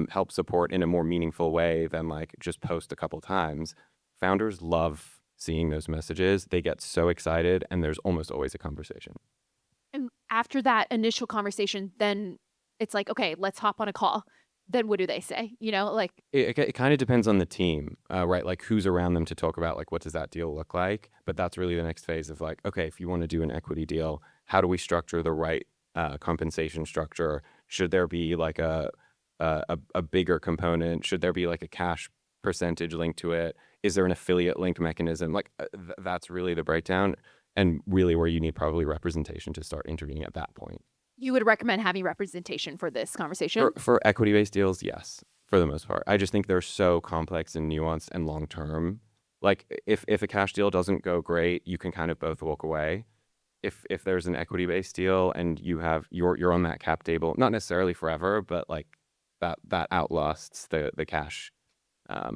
help support in a more meaningful way than like just post a couple times. Founders love seeing those messages. They get so excited, and there's almost always a conversation. And after that initial conversation, then it's like, okay, let's hop on a call. Then what do they say? You know, like It kind of depends on the team, right? Like who's around them to talk about like what does that deal look like? But that's really the next phase of like, okay, if you want to do an equity deal, how do we structure the right compensation structure? Should there be like a bigger component? Should there be like a cash percentage linked to it? Is there an affiliate linked mechanism? Like that's really the breakdown, and really where you need probably representation to start intervening at that point. you would recommend having representation for this conversation? For equity-based deals, yes, for the most part. I just think they're so complex and nuanced and long-term. Like if a cash deal doesn't go great, you can kind of both walk away. If there's an equity-based deal and you're on that cap table, not necessarily forever, but like that outlasts the cash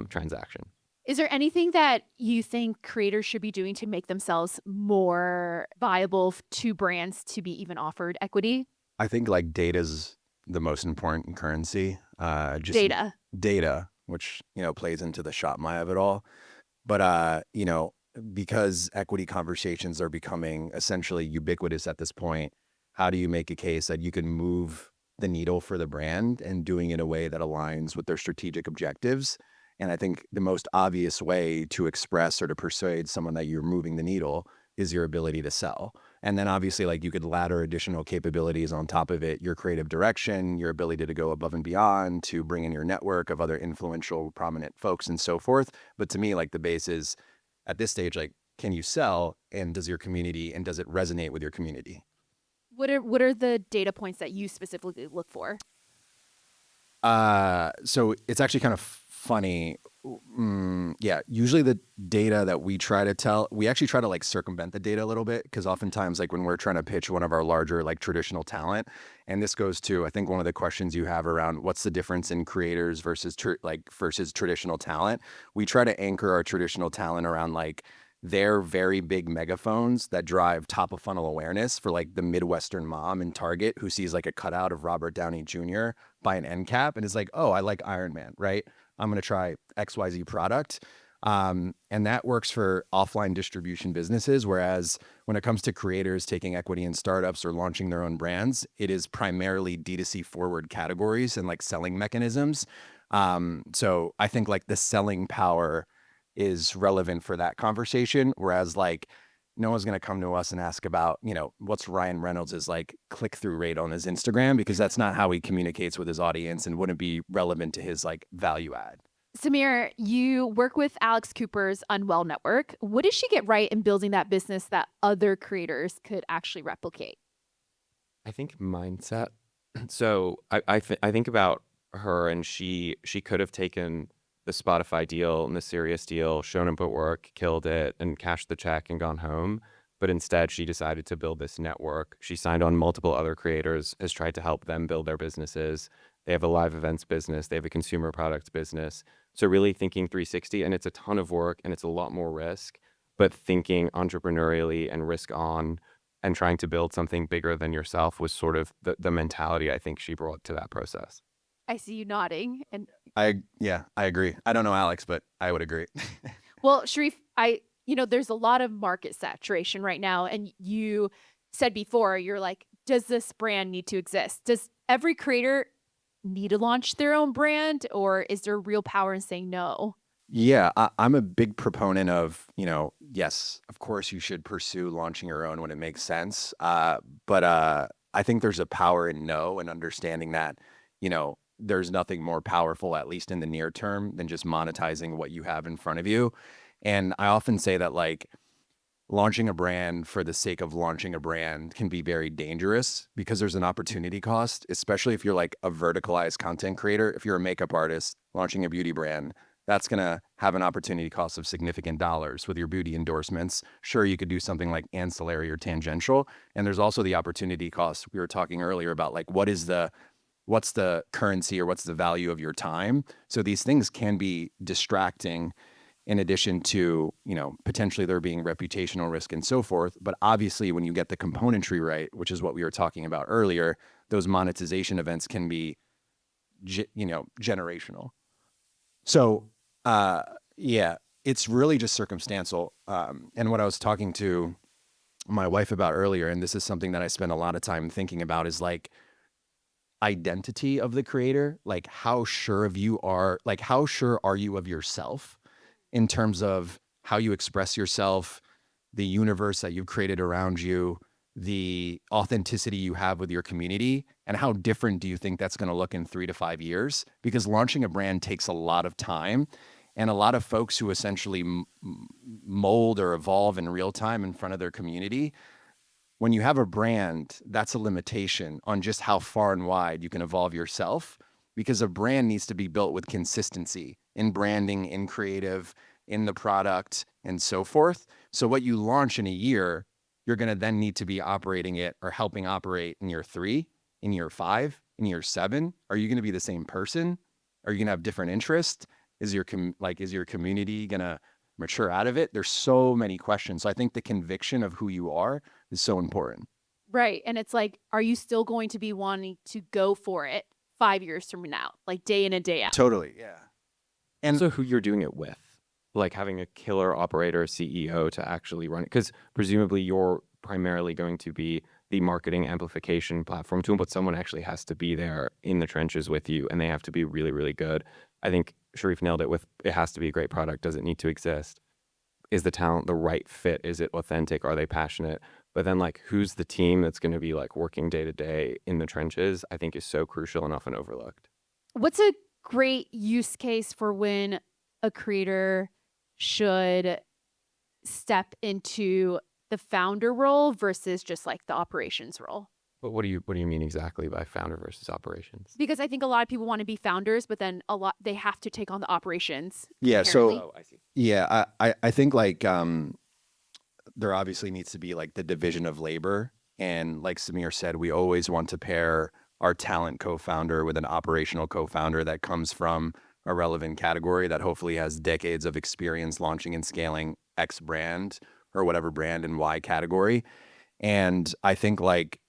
transaction. Is there anything that you think creators should be doing to make themselves more viable to brands to be even offered equity? I think like data is the most important currency. Just data, which plays into the ShopMy of it all. But because equity conversations are becoming essentially ubiquitous at this point, how do you make a case that you can move the needle for the brand and doing it in a way that aligns with their strategic objectives? And I think the most obvious way to express or to persuade someone that you're moving the needle is your ability to sell. And then obviously like you could ladder additional capabilities on top of it, your creative direction, your ability to go above and beyond, to bring in your network of other influential, prominent folks and so forth. But to me, like the base is at this stage, like, can you sell, and does your community, and does it resonate with your community? What are the data points that you specifically look for? So it's actually kind of funny. Yeah, usually the data that we try to tell, we actually try to like circumvent the data a little bit, because oftentimes like when we're trying to pitch one of our larger like traditional talent, and this goes to I think one of the questions you have around what's the difference in creators versus versus traditional talent, we try to anchor our traditional talent around like their very big megaphones that drive top of funnel awareness for like the Midwestern mom in Target who sees like a cutout of Robert Downey Jr. by an end cap and is like, oh, I like Iron Man, right? I'm going to try XYZ product. And that works for offline distribution businesses. Whereas when it comes to creators taking equity in startups or launching their own brands, it is primarily D2C forward categories and like selling mechanisms. So I think like the selling power is relevant for that conversation. Whereas like no one's going to come to us and ask about, you know, what's Ryan Reynolds' like click-through rate on his Instagram, because that's not how he communicates with his audience and wouldn't be relevant to his like value add. Samir, you work with Alex Cooper's Unwell Network. What did she get right in building that business that other creators could actually replicate? I think mindset. So I think about her, and she could have taken the Spotify deal and the Sirius deal, shown up at work, killed it, and cashed the check and gone home. But instead, she decided to build this network. She signed on multiple other creators, has tried to help them build their businesses. They have a live events business. They have a consumer products business. So really thinking 360, and it's a ton of work and it's a lot more risk, but thinking entrepreneurially and risk on and trying to build something bigger than yourself was sort of the mentality I think she brought to that process. I see you nodding. And I agree. I don't know Alex, but I would agree. well, Sherif, there's a lot of market saturation right now. And you said before, you're like, does this brand need to exist? Does every creator need to launch their own brand, or is there real power in saying no? Yeah, I'm a big proponent of, yes, of course you should pursue launching your own when it makes sense. But I think there's a power in no, and understanding that, there's nothing more powerful, at least in the near term, than just monetizing what you have in front of you. And I often say that like launching a brand for the sake of launching a brand can be very dangerous, because there's an opportunity cost, especially if you're like a verticalized content creator. If you're a makeup artist launching a beauty brand, that's going to have an opportunity cost of significant dollars with your beauty endorsements. Sure, you could do something like ancillary or tangential. And there's also the opportunity cost. We were talking earlier about like, what's the currency or what's the value of your time? So these things can be distracting, in addition to, potentially there being reputational risk and so forth. But obviously when you get the componentry right, which is what we were talking about earlier, those monetization events can be, generational. So, it's really just circumstantial. And what I was talking to my wife about earlier, and this is something that I spend a lot of time thinking about, is like identity of the creator. Like how sure are you of yourself in terms of how you express yourself, the universe that you've created around you, the authenticity you have with your community, and how different do you think that's going to look in 3 to 5 years? Because launching a brand takes a lot of time, and a lot of folks who essentially mold or evolve in real time in front of their community. When you have a brand, that's a limitation on just how far and wide you can evolve yourself, because a brand needs to be built with consistency in branding, in creative, in the product, and so forth. So what you launch in a year, you're going to then need to be operating it or helping operate in year 3, in year 5, in year 7. Are you going to be the same person? Are you going to have different interests? Is your community going to mature out of it? There's so many questions. So I think the conviction of who you are is so important. Right. And it's like, are you still going to be wanting to go for it 5 years from now, like day in and day out? Totally. Yeah. And so who you're doing it with, like having a killer operator, CEO to actually run it, because presumably you're primarily going to be the marketing amplification platform tool, but someone actually has to be there in the trenches with you, and they have to be really, really good. I think Sherif nailed it with, it has to be a great product. Does it need to exist? Is the talent the right fit? Is it authentic? Are they passionate? But then like who's the team that's going to be like working day to day in the trenches, I think is so crucial and often overlooked. What's a great use case for when a creator should step into the founder role versus just like the operations role? But what do you mean exactly by founder versus operations? Because I think a lot of people want to be founders, but then they have to take on the operations. Yeah. inherently. So Oh, I see. yeah, I think like there obviously needs to be like the division of labor, and like Samir said, we always want to pair our talent co-founder with an operational co-founder that comes from a relevant category that hopefully has decades of experience launching and scaling X brand or whatever brand in Y category. And I think like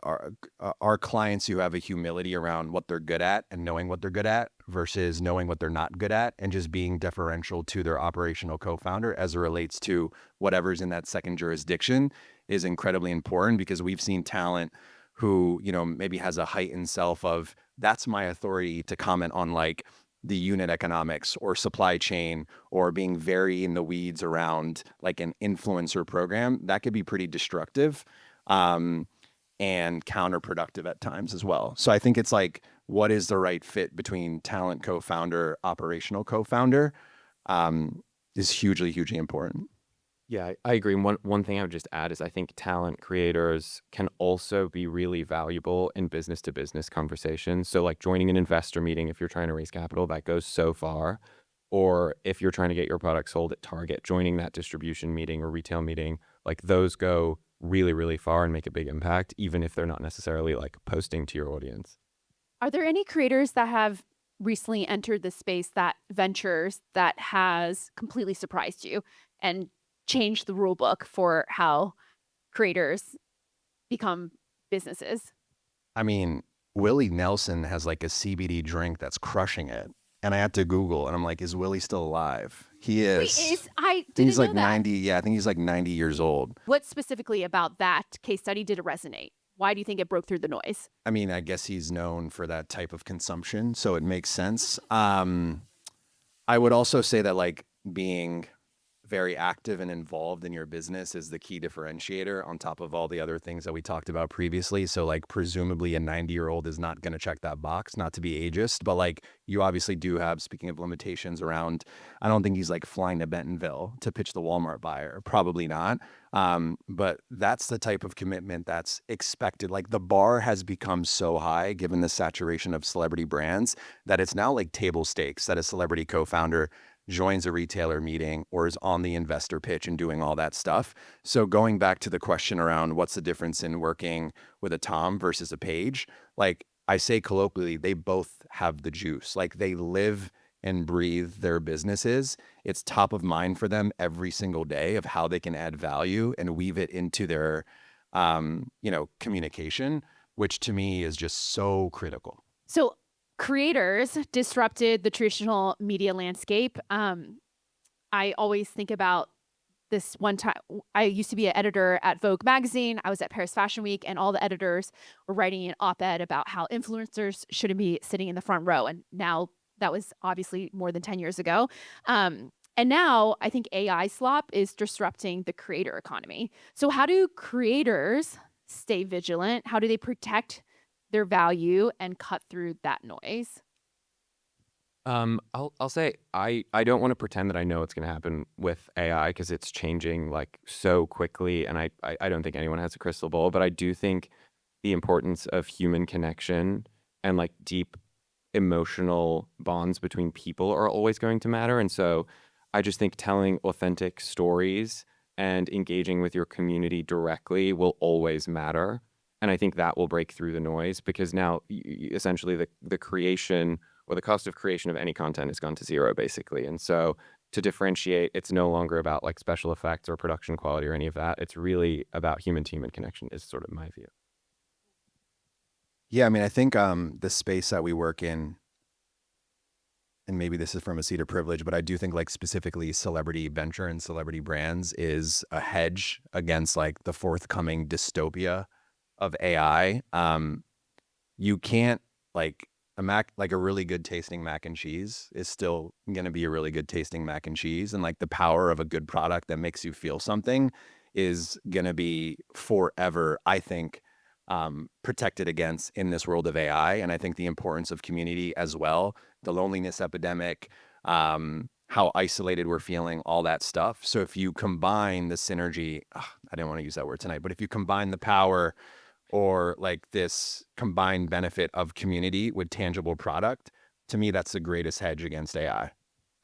our clients who have a humility around what they're good at and knowing what they're good at versus knowing what they're not good at and just being deferential to their operational co-founder as it relates to whatever's in that second jurisdiction is incredibly important, because we've seen talent who, you know, maybe has a heightened self of that's my authority to comment on like the unit economics or supply chain or being very in the weeds around like an influencer program. That could be pretty destructive. And counterproductive at times as well. So I think it's like, what is the right fit between talent co-founder, operational co-founder, is hugely, hugely important. Yeah, I agree. And one thing I would just add is I think talent creators can also be really valuable in business to business conversations. So like joining an investor meeting, if you're trying to raise capital, that goes so far. Or if you're trying to get your product sold at Target, joining that distribution meeting or retail meeting, like those go really, really far and make a big impact, even if they're not necessarily like posting to your audience. Are there any creators that have recently entered the space, that ventures that has completely surprised you and changed the rule book for how creators become businesses? I mean, Willie Nelson has like a CBD drink that's crushing it. And I had to Google and I'm like, is Willie still alive? He is. I think he's didn't like know that. 90. Yeah, I think he's like 90 years old. What specifically about that case study did it resonate? Why do you think it broke through the noise? I mean, I guess he's known for that type of consumption, so it makes sense. I would also say that like being very active and involved in your business is the key differentiator on top of all the other things that we talked about previously. So like presumably a 90-year-old is not going to check that box, not to be ageist, but like you obviously do have, speaking of limitations around, I don't think he's like flying to Bentonville to pitch the Walmart buyer, probably not. But that's the type of commitment that's expected. Like the bar has become so high given the saturation of celebrity brands that it's now like table stakes that a celebrity co-founder joins a retailer meeting or is on the investor pitch and doing all that stuff. So going back to the question around what's the difference in working with a Tom versus a Paige, like I say colloquially, they both have the juice. Like they live and breathe their businesses. It's top of mind for them every single day of how they can add value and weave it into their, communication, which to me is just so critical. So creators disrupted the traditional media landscape. I always think about this one time. I used to be an editor at Vogue magazine. I was at Paris Fashion Week, and all the editors were writing an op-ed about how influencers shouldn't be sitting in the front row. And now that was obviously more than 10 years ago. And now I think AI slop is disrupting the creator economy. So how do creators stay vigilant? How do they protect their value and cut through that noise? I'll say I don't want to pretend that I know what's going to happen with AI because it's changing like so quickly, and I don't think anyone has a crystal ball. But I do think the importance of human connection and like deep emotional bonds between people are always going to matter. And so I just think telling authentic stories and engaging with your community directly will always matter. And I think that will break through the noise because now essentially the creation or the cost of creation of any content has gone to zero, basically. And so to differentiate, it's no longer about like special effects or production quality or any of that. It's really about human to human connection is sort of my view. Yeah, I mean, I think the space that we work in, and maybe this is from a seat of privilege, but I do think like specifically celebrity venture and celebrity brands is a hedge against like the forthcoming dystopia of AI. You can't like a really good tasting mac and cheese is still going to be a really good tasting mac and cheese. And like the power of a good product that makes you feel something is going to be forever, I think, protected against in this world of AI. And I think the importance of community as well, the loneliness epidemic, how isolated we're feeling, all that stuff. So if you combine the synergy, I didn't want to use that word tonight, but if you combine the power or like this combined benefit of community with tangible product, to me, that's the greatest hedge against AI.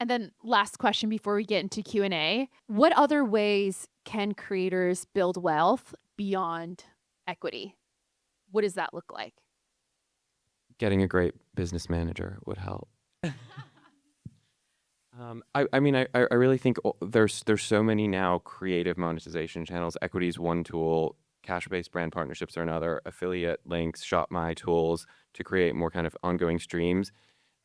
And then last question before we get into Q&A. What other ways can creators build wealth beyond equity? What does that look like? Getting a great business manager would help. I mean, I really think there's so many now creative monetization channels. Equity is one tool. Cash-based brand partnerships are another. Affiliate links, ShopMy tools to create more kind of ongoing streams.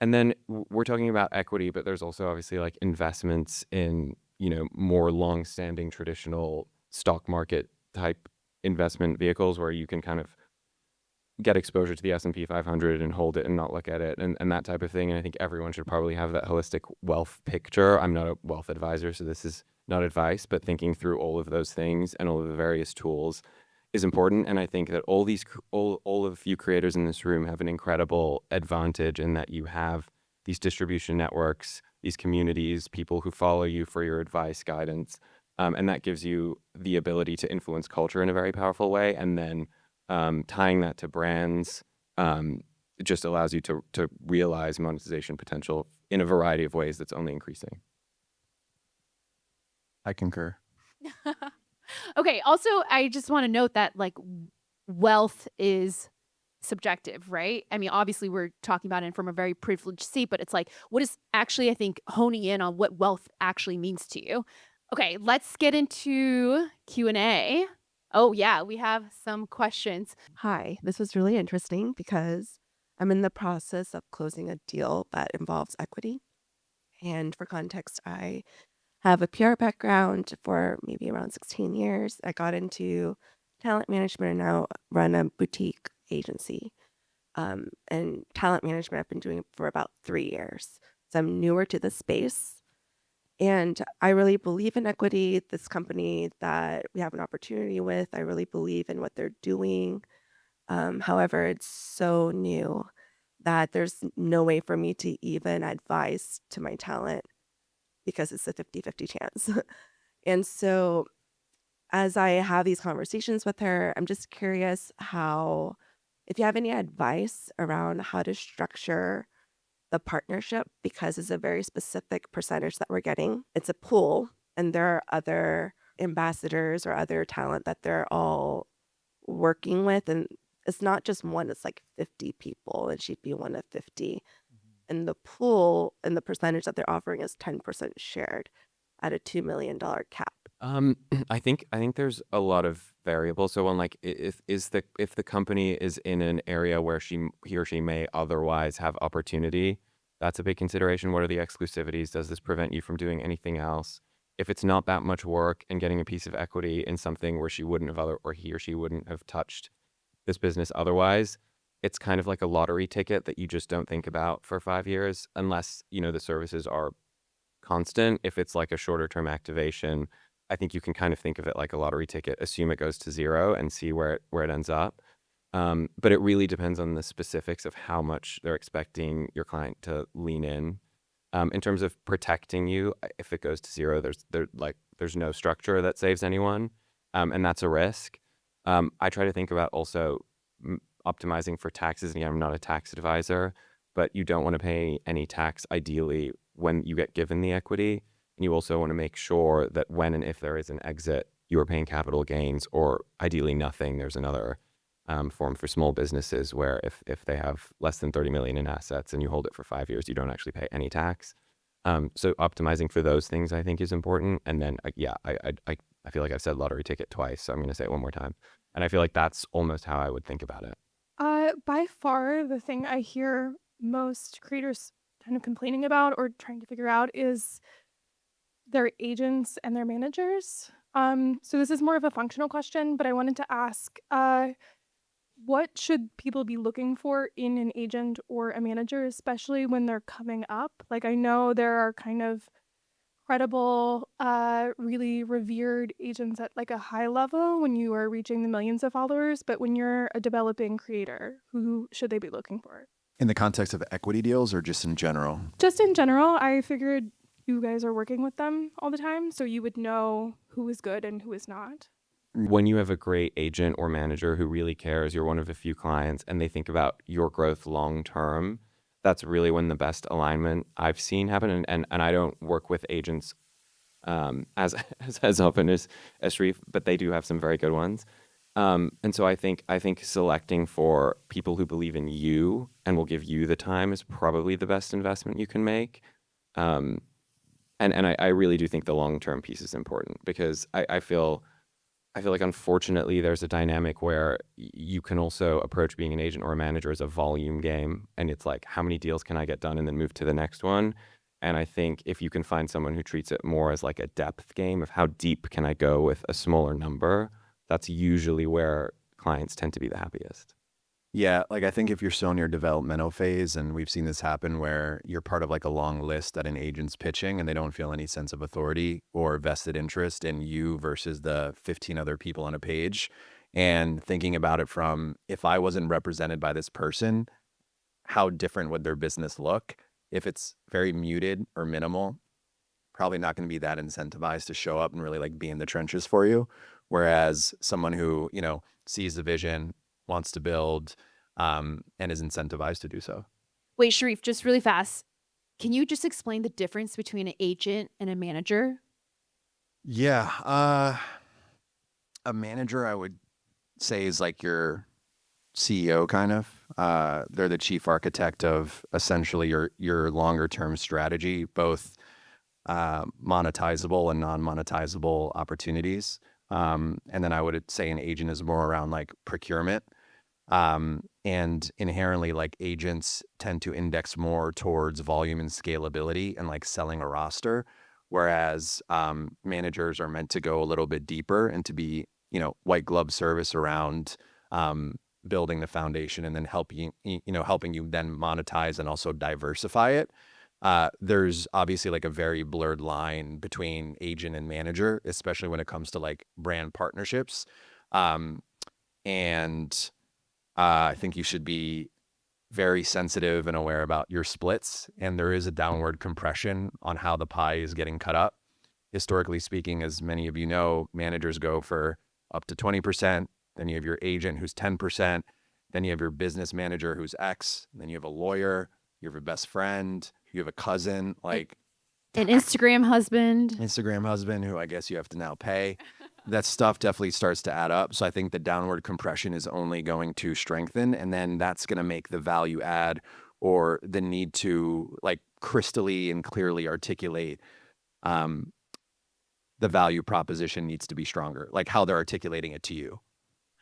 And then we're talking about equity, but there's also obviously like investments in, more long-standing traditional stock market type investment vehicles where you can kind of get exposure to the S&P 500 and hold it and not look at it and that type of thing. And I think everyone should probably have that holistic wealth picture. I'm not a wealth advisor, so this is not advice, but thinking through all of those things and all of the various tools is important. And I think that all of you creators in this room have an incredible advantage in that you have these distribution networks, these communities, people who follow you for your advice, guidance, and that gives you the ability to influence culture in a very powerful way. And then tying that to brands, it just allows you to realize monetization potential in a variety of ways that's only increasing. I concur. Okay. Also, I just want to note that like wealth is subjective, right? I mean, obviously we're talking about it from a very privileged seat, but it's like, what is actually, I think, honing in on what wealth actually means to you. Okay, let's get into Q&A. Oh yeah, we have some questions. Hi, this was really interesting because I'm in the process of closing a deal that involves equity. And for context, I have a PR background for maybe around 16 years. I got into talent management and now run a boutique agency. And talent management, I've been doing for about 3 years. So I'm newer to the space. And I really believe in equity. This company that we have an opportunity with, I really believe in what they're doing. However, it's so new that there's no way for me to even advise to my talent because it's a 50-50 chance. And so as I have these conversations with her, I'm just curious if you have any advice around how to structure the partnership, because it's a very specific percentage that we're getting. It's a pool, and there are other ambassadors or other talent that they're all working with. And it's not just one, it's like 50 people, and she'd be one of 50. And the pool and the percentage that they're offering is 10% shared at a $2 million cap. I think there's a lot of variables. So on like if the company is in an area where he or she may otherwise have opportunity, that's a big consideration. What are the exclusivities? Does this prevent you from doing anything else? If it's not that much work and getting a piece of equity in something where he or she wouldn't have touched this business otherwise, it's kind of like a lottery ticket that you just don't think about for 5 years unless, the services are constant. If it's like a shorter term activation, I think you can kind of think of it like a lottery ticket, assume it goes to zero and see where it ends up. But it really depends on the specifics of how much they're expecting your client to lean in. In terms of protecting you, if it goes to zero, there's no structure that saves anyone, and that's a risk. I try to think about also optimizing for taxes. Again, I'm not a tax advisor, but you don't want to pay any tax ideally when you get given the equity. And you also want to make sure that when and if there is an exit, you are paying capital gains, or ideally nothing. There's another form for small businesses where if they have less than 30 million in assets and you hold it for 5 years, you don't actually pay any tax. So optimizing for those things, I think, is important. And then, I feel like I've said lottery ticket twice, so I'm going to say it one more time. And I feel like that's almost how I would think about it. By far, the thing I hear most creators kind of complaining about or trying to figure out is their agents and their managers. So this is more of a functional question, but I wanted to ask, what should people be looking for in an agent or a manager, especially when they're coming up? Like, I know there are kind of credible, really revered agents at like a high level when you are reaching the millions of followers, but when you're a developing creator, who should they be looking for? In the context of equity deals or just in general? Just in general, I figured you guys are working with them all the time, so you would know who is good and who is not. When you have a great agent or manager who really cares, you're one of a few clients, and they think about your growth long term, that's really when the best alignment I've seen happen. And I don't work with agents as often as Sherif, but they do have some very good ones. And so I think selecting for people who believe in you and will give you the time is probably the best investment you can make. And I really do think the long-term piece is important, because I feel like, unfortunately, there's a dynamic where you can also approach being an agent or a manager as a volume game, and it's like, how many deals can I get done and then move to the next one? And I think if you can find someone who treats it more as like a depth game of how deep can I go with a smaller number, that's usually where clients tend to be the happiest. Yeah, like I think if you're still in your developmental phase, and we've seen this happen where you're part of like a long list that an agent's pitching and they don't feel any sense of authority or vested interest in you versus the 15 other people on a page, and thinking about it from, if I wasn't represented by this person, how different would their business look? If it's very muted or minimal, probably not going to be that incentivized to show up and really like be in the trenches for you. Whereas someone who, sees the vision, wants to build, and is incentivized to do so. Wait, Sherif, just really fast. Can you just explain the difference between an agent and a manager? Yeah. A manager, I would say, is like your CEO kind of. They're the chief architect of essentially your longer term strategy, both monetizable and non-monetizable opportunities. And then I would say an agent is more around like procurement. And inherently, like, agents tend to index more towards volume and scalability and like selling a roster, whereas managers are meant to go a little bit deeper and to be, white glove service around building the foundation and then helping you then monetize and also diversify it. There's obviously like a very blurred line between agent and manager, especially when it comes to like brand partnerships. And I think you should be very sensitive and aware about your splits. And there is a downward compression on how the pie is getting cut up. Historically speaking, as many of you know, managers go for up to 20%. Then you have your agent who's 10%. Then you have your business manager who's X. And then you have a lawyer. You have a best friend. You have a cousin, like an Instagram husband who I guess you have to now pay. That stuff definitely starts to add up. So I think the downward compression is only going to strengthen. And then that's going to make the value add or the need to like crystally and clearly articulate the value proposition needs to be stronger, like how they're articulating it to you.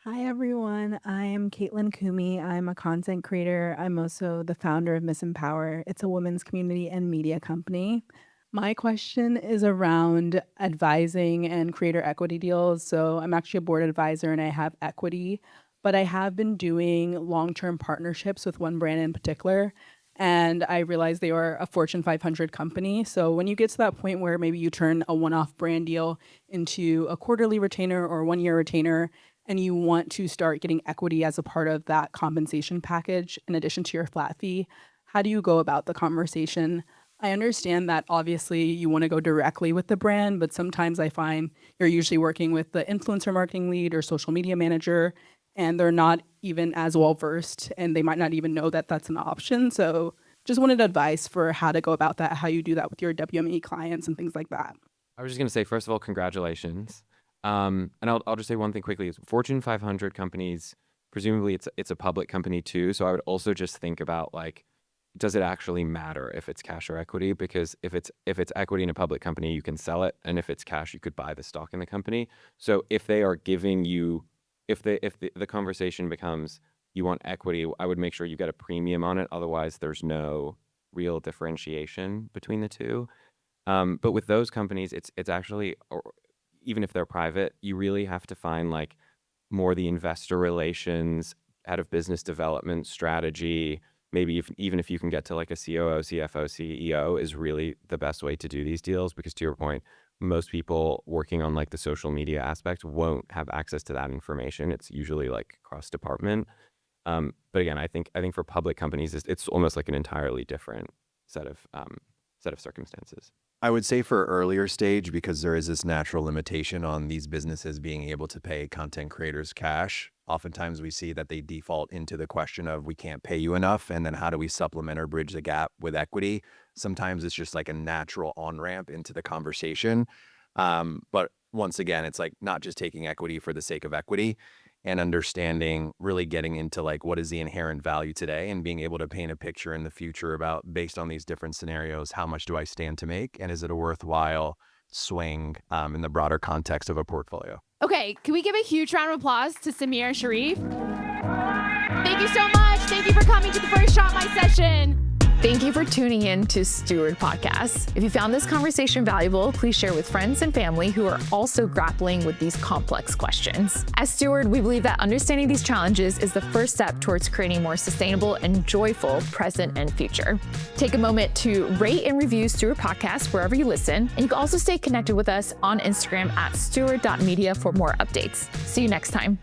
Hi, everyone. I'm Caitlin Kumi. I'm a content creator. I'm also the founder of Miss Empower. It's a women's community and media company. My question is around advising and creator equity deals. So I'm actually a board advisor and I have equity, but I have been doing long-term partnerships with one brand in particular. And I realized they are a Fortune 500 company. So when you get to that point where maybe you turn a one-off brand deal into a quarterly retainer or one-year retainer, and you want to start getting equity as a part of that compensation package in addition to your flat fee, how do you go about the conversation? I understand that obviously you want to go directly with the brand, but sometimes I find you're usually working with the influencer marketing lead or social media manager, and they're not even as well versed, and they might not even know that that's an option. So just wanted advice for how to go about that, how you do that with your WME clients and things like that. I was just going to say, first of all, congratulations. And I'll just say one thing quickly. Is Fortune 500 companies, presumably it's a public company too. So I would also just think about like, does it actually matter if it's cash or equity? Because if it's equity in a public company, you can sell it, and if it's cash, you could buy the stock in the company. So if they are giving you, if the conversation becomes you want equity, I would make sure you get a premium on it. Otherwise, there's no real differentiation between the two. But with those companies, it's actually, or even if they're private, you really have to find like more the investor relations, head of business development strategy, maybe even if you can get to like a COO, CFO, CEO is really the best way to do these deals, because to your point, most people working on like the social media aspect won't have access to that information. It's usually like cross department. But again, I think for public companies, it's almost like an entirely different set of circumstances. I would say for earlier stage, because there is this natural limitation on these businesses being able to pay content creators cash. Oftentimes we see that they default into the question of, we can't pay you enough, and then how do we supplement or bridge the gap with equity? Sometimes it's just like a natural on-ramp into the conversation. But once again, it's like not just taking equity for the sake of equity, and understanding, really getting into like what is the inherent value today, and being able to paint a picture in the future about, based on these different scenarios, how much do I stand to make, and is it a worthwhile swing in the broader context of a portfolio? Okay, can we give a huge round of applause to Samir and Sherif? Thank you so much. Thank you for coming to the first ShopMy session. Thank you for tuning in to Steward Podcast. If you found this conversation valuable, please share with friends and family who are also grappling with these complex questions. As Steward, we believe that understanding these challenges is the first step towards creating a more sustainable and joyful present and future. Take a moment to rate and review Steward Podcast wherever you listen, and you can also stay connected with us on Instagram at steward.media for more updates. See you next time.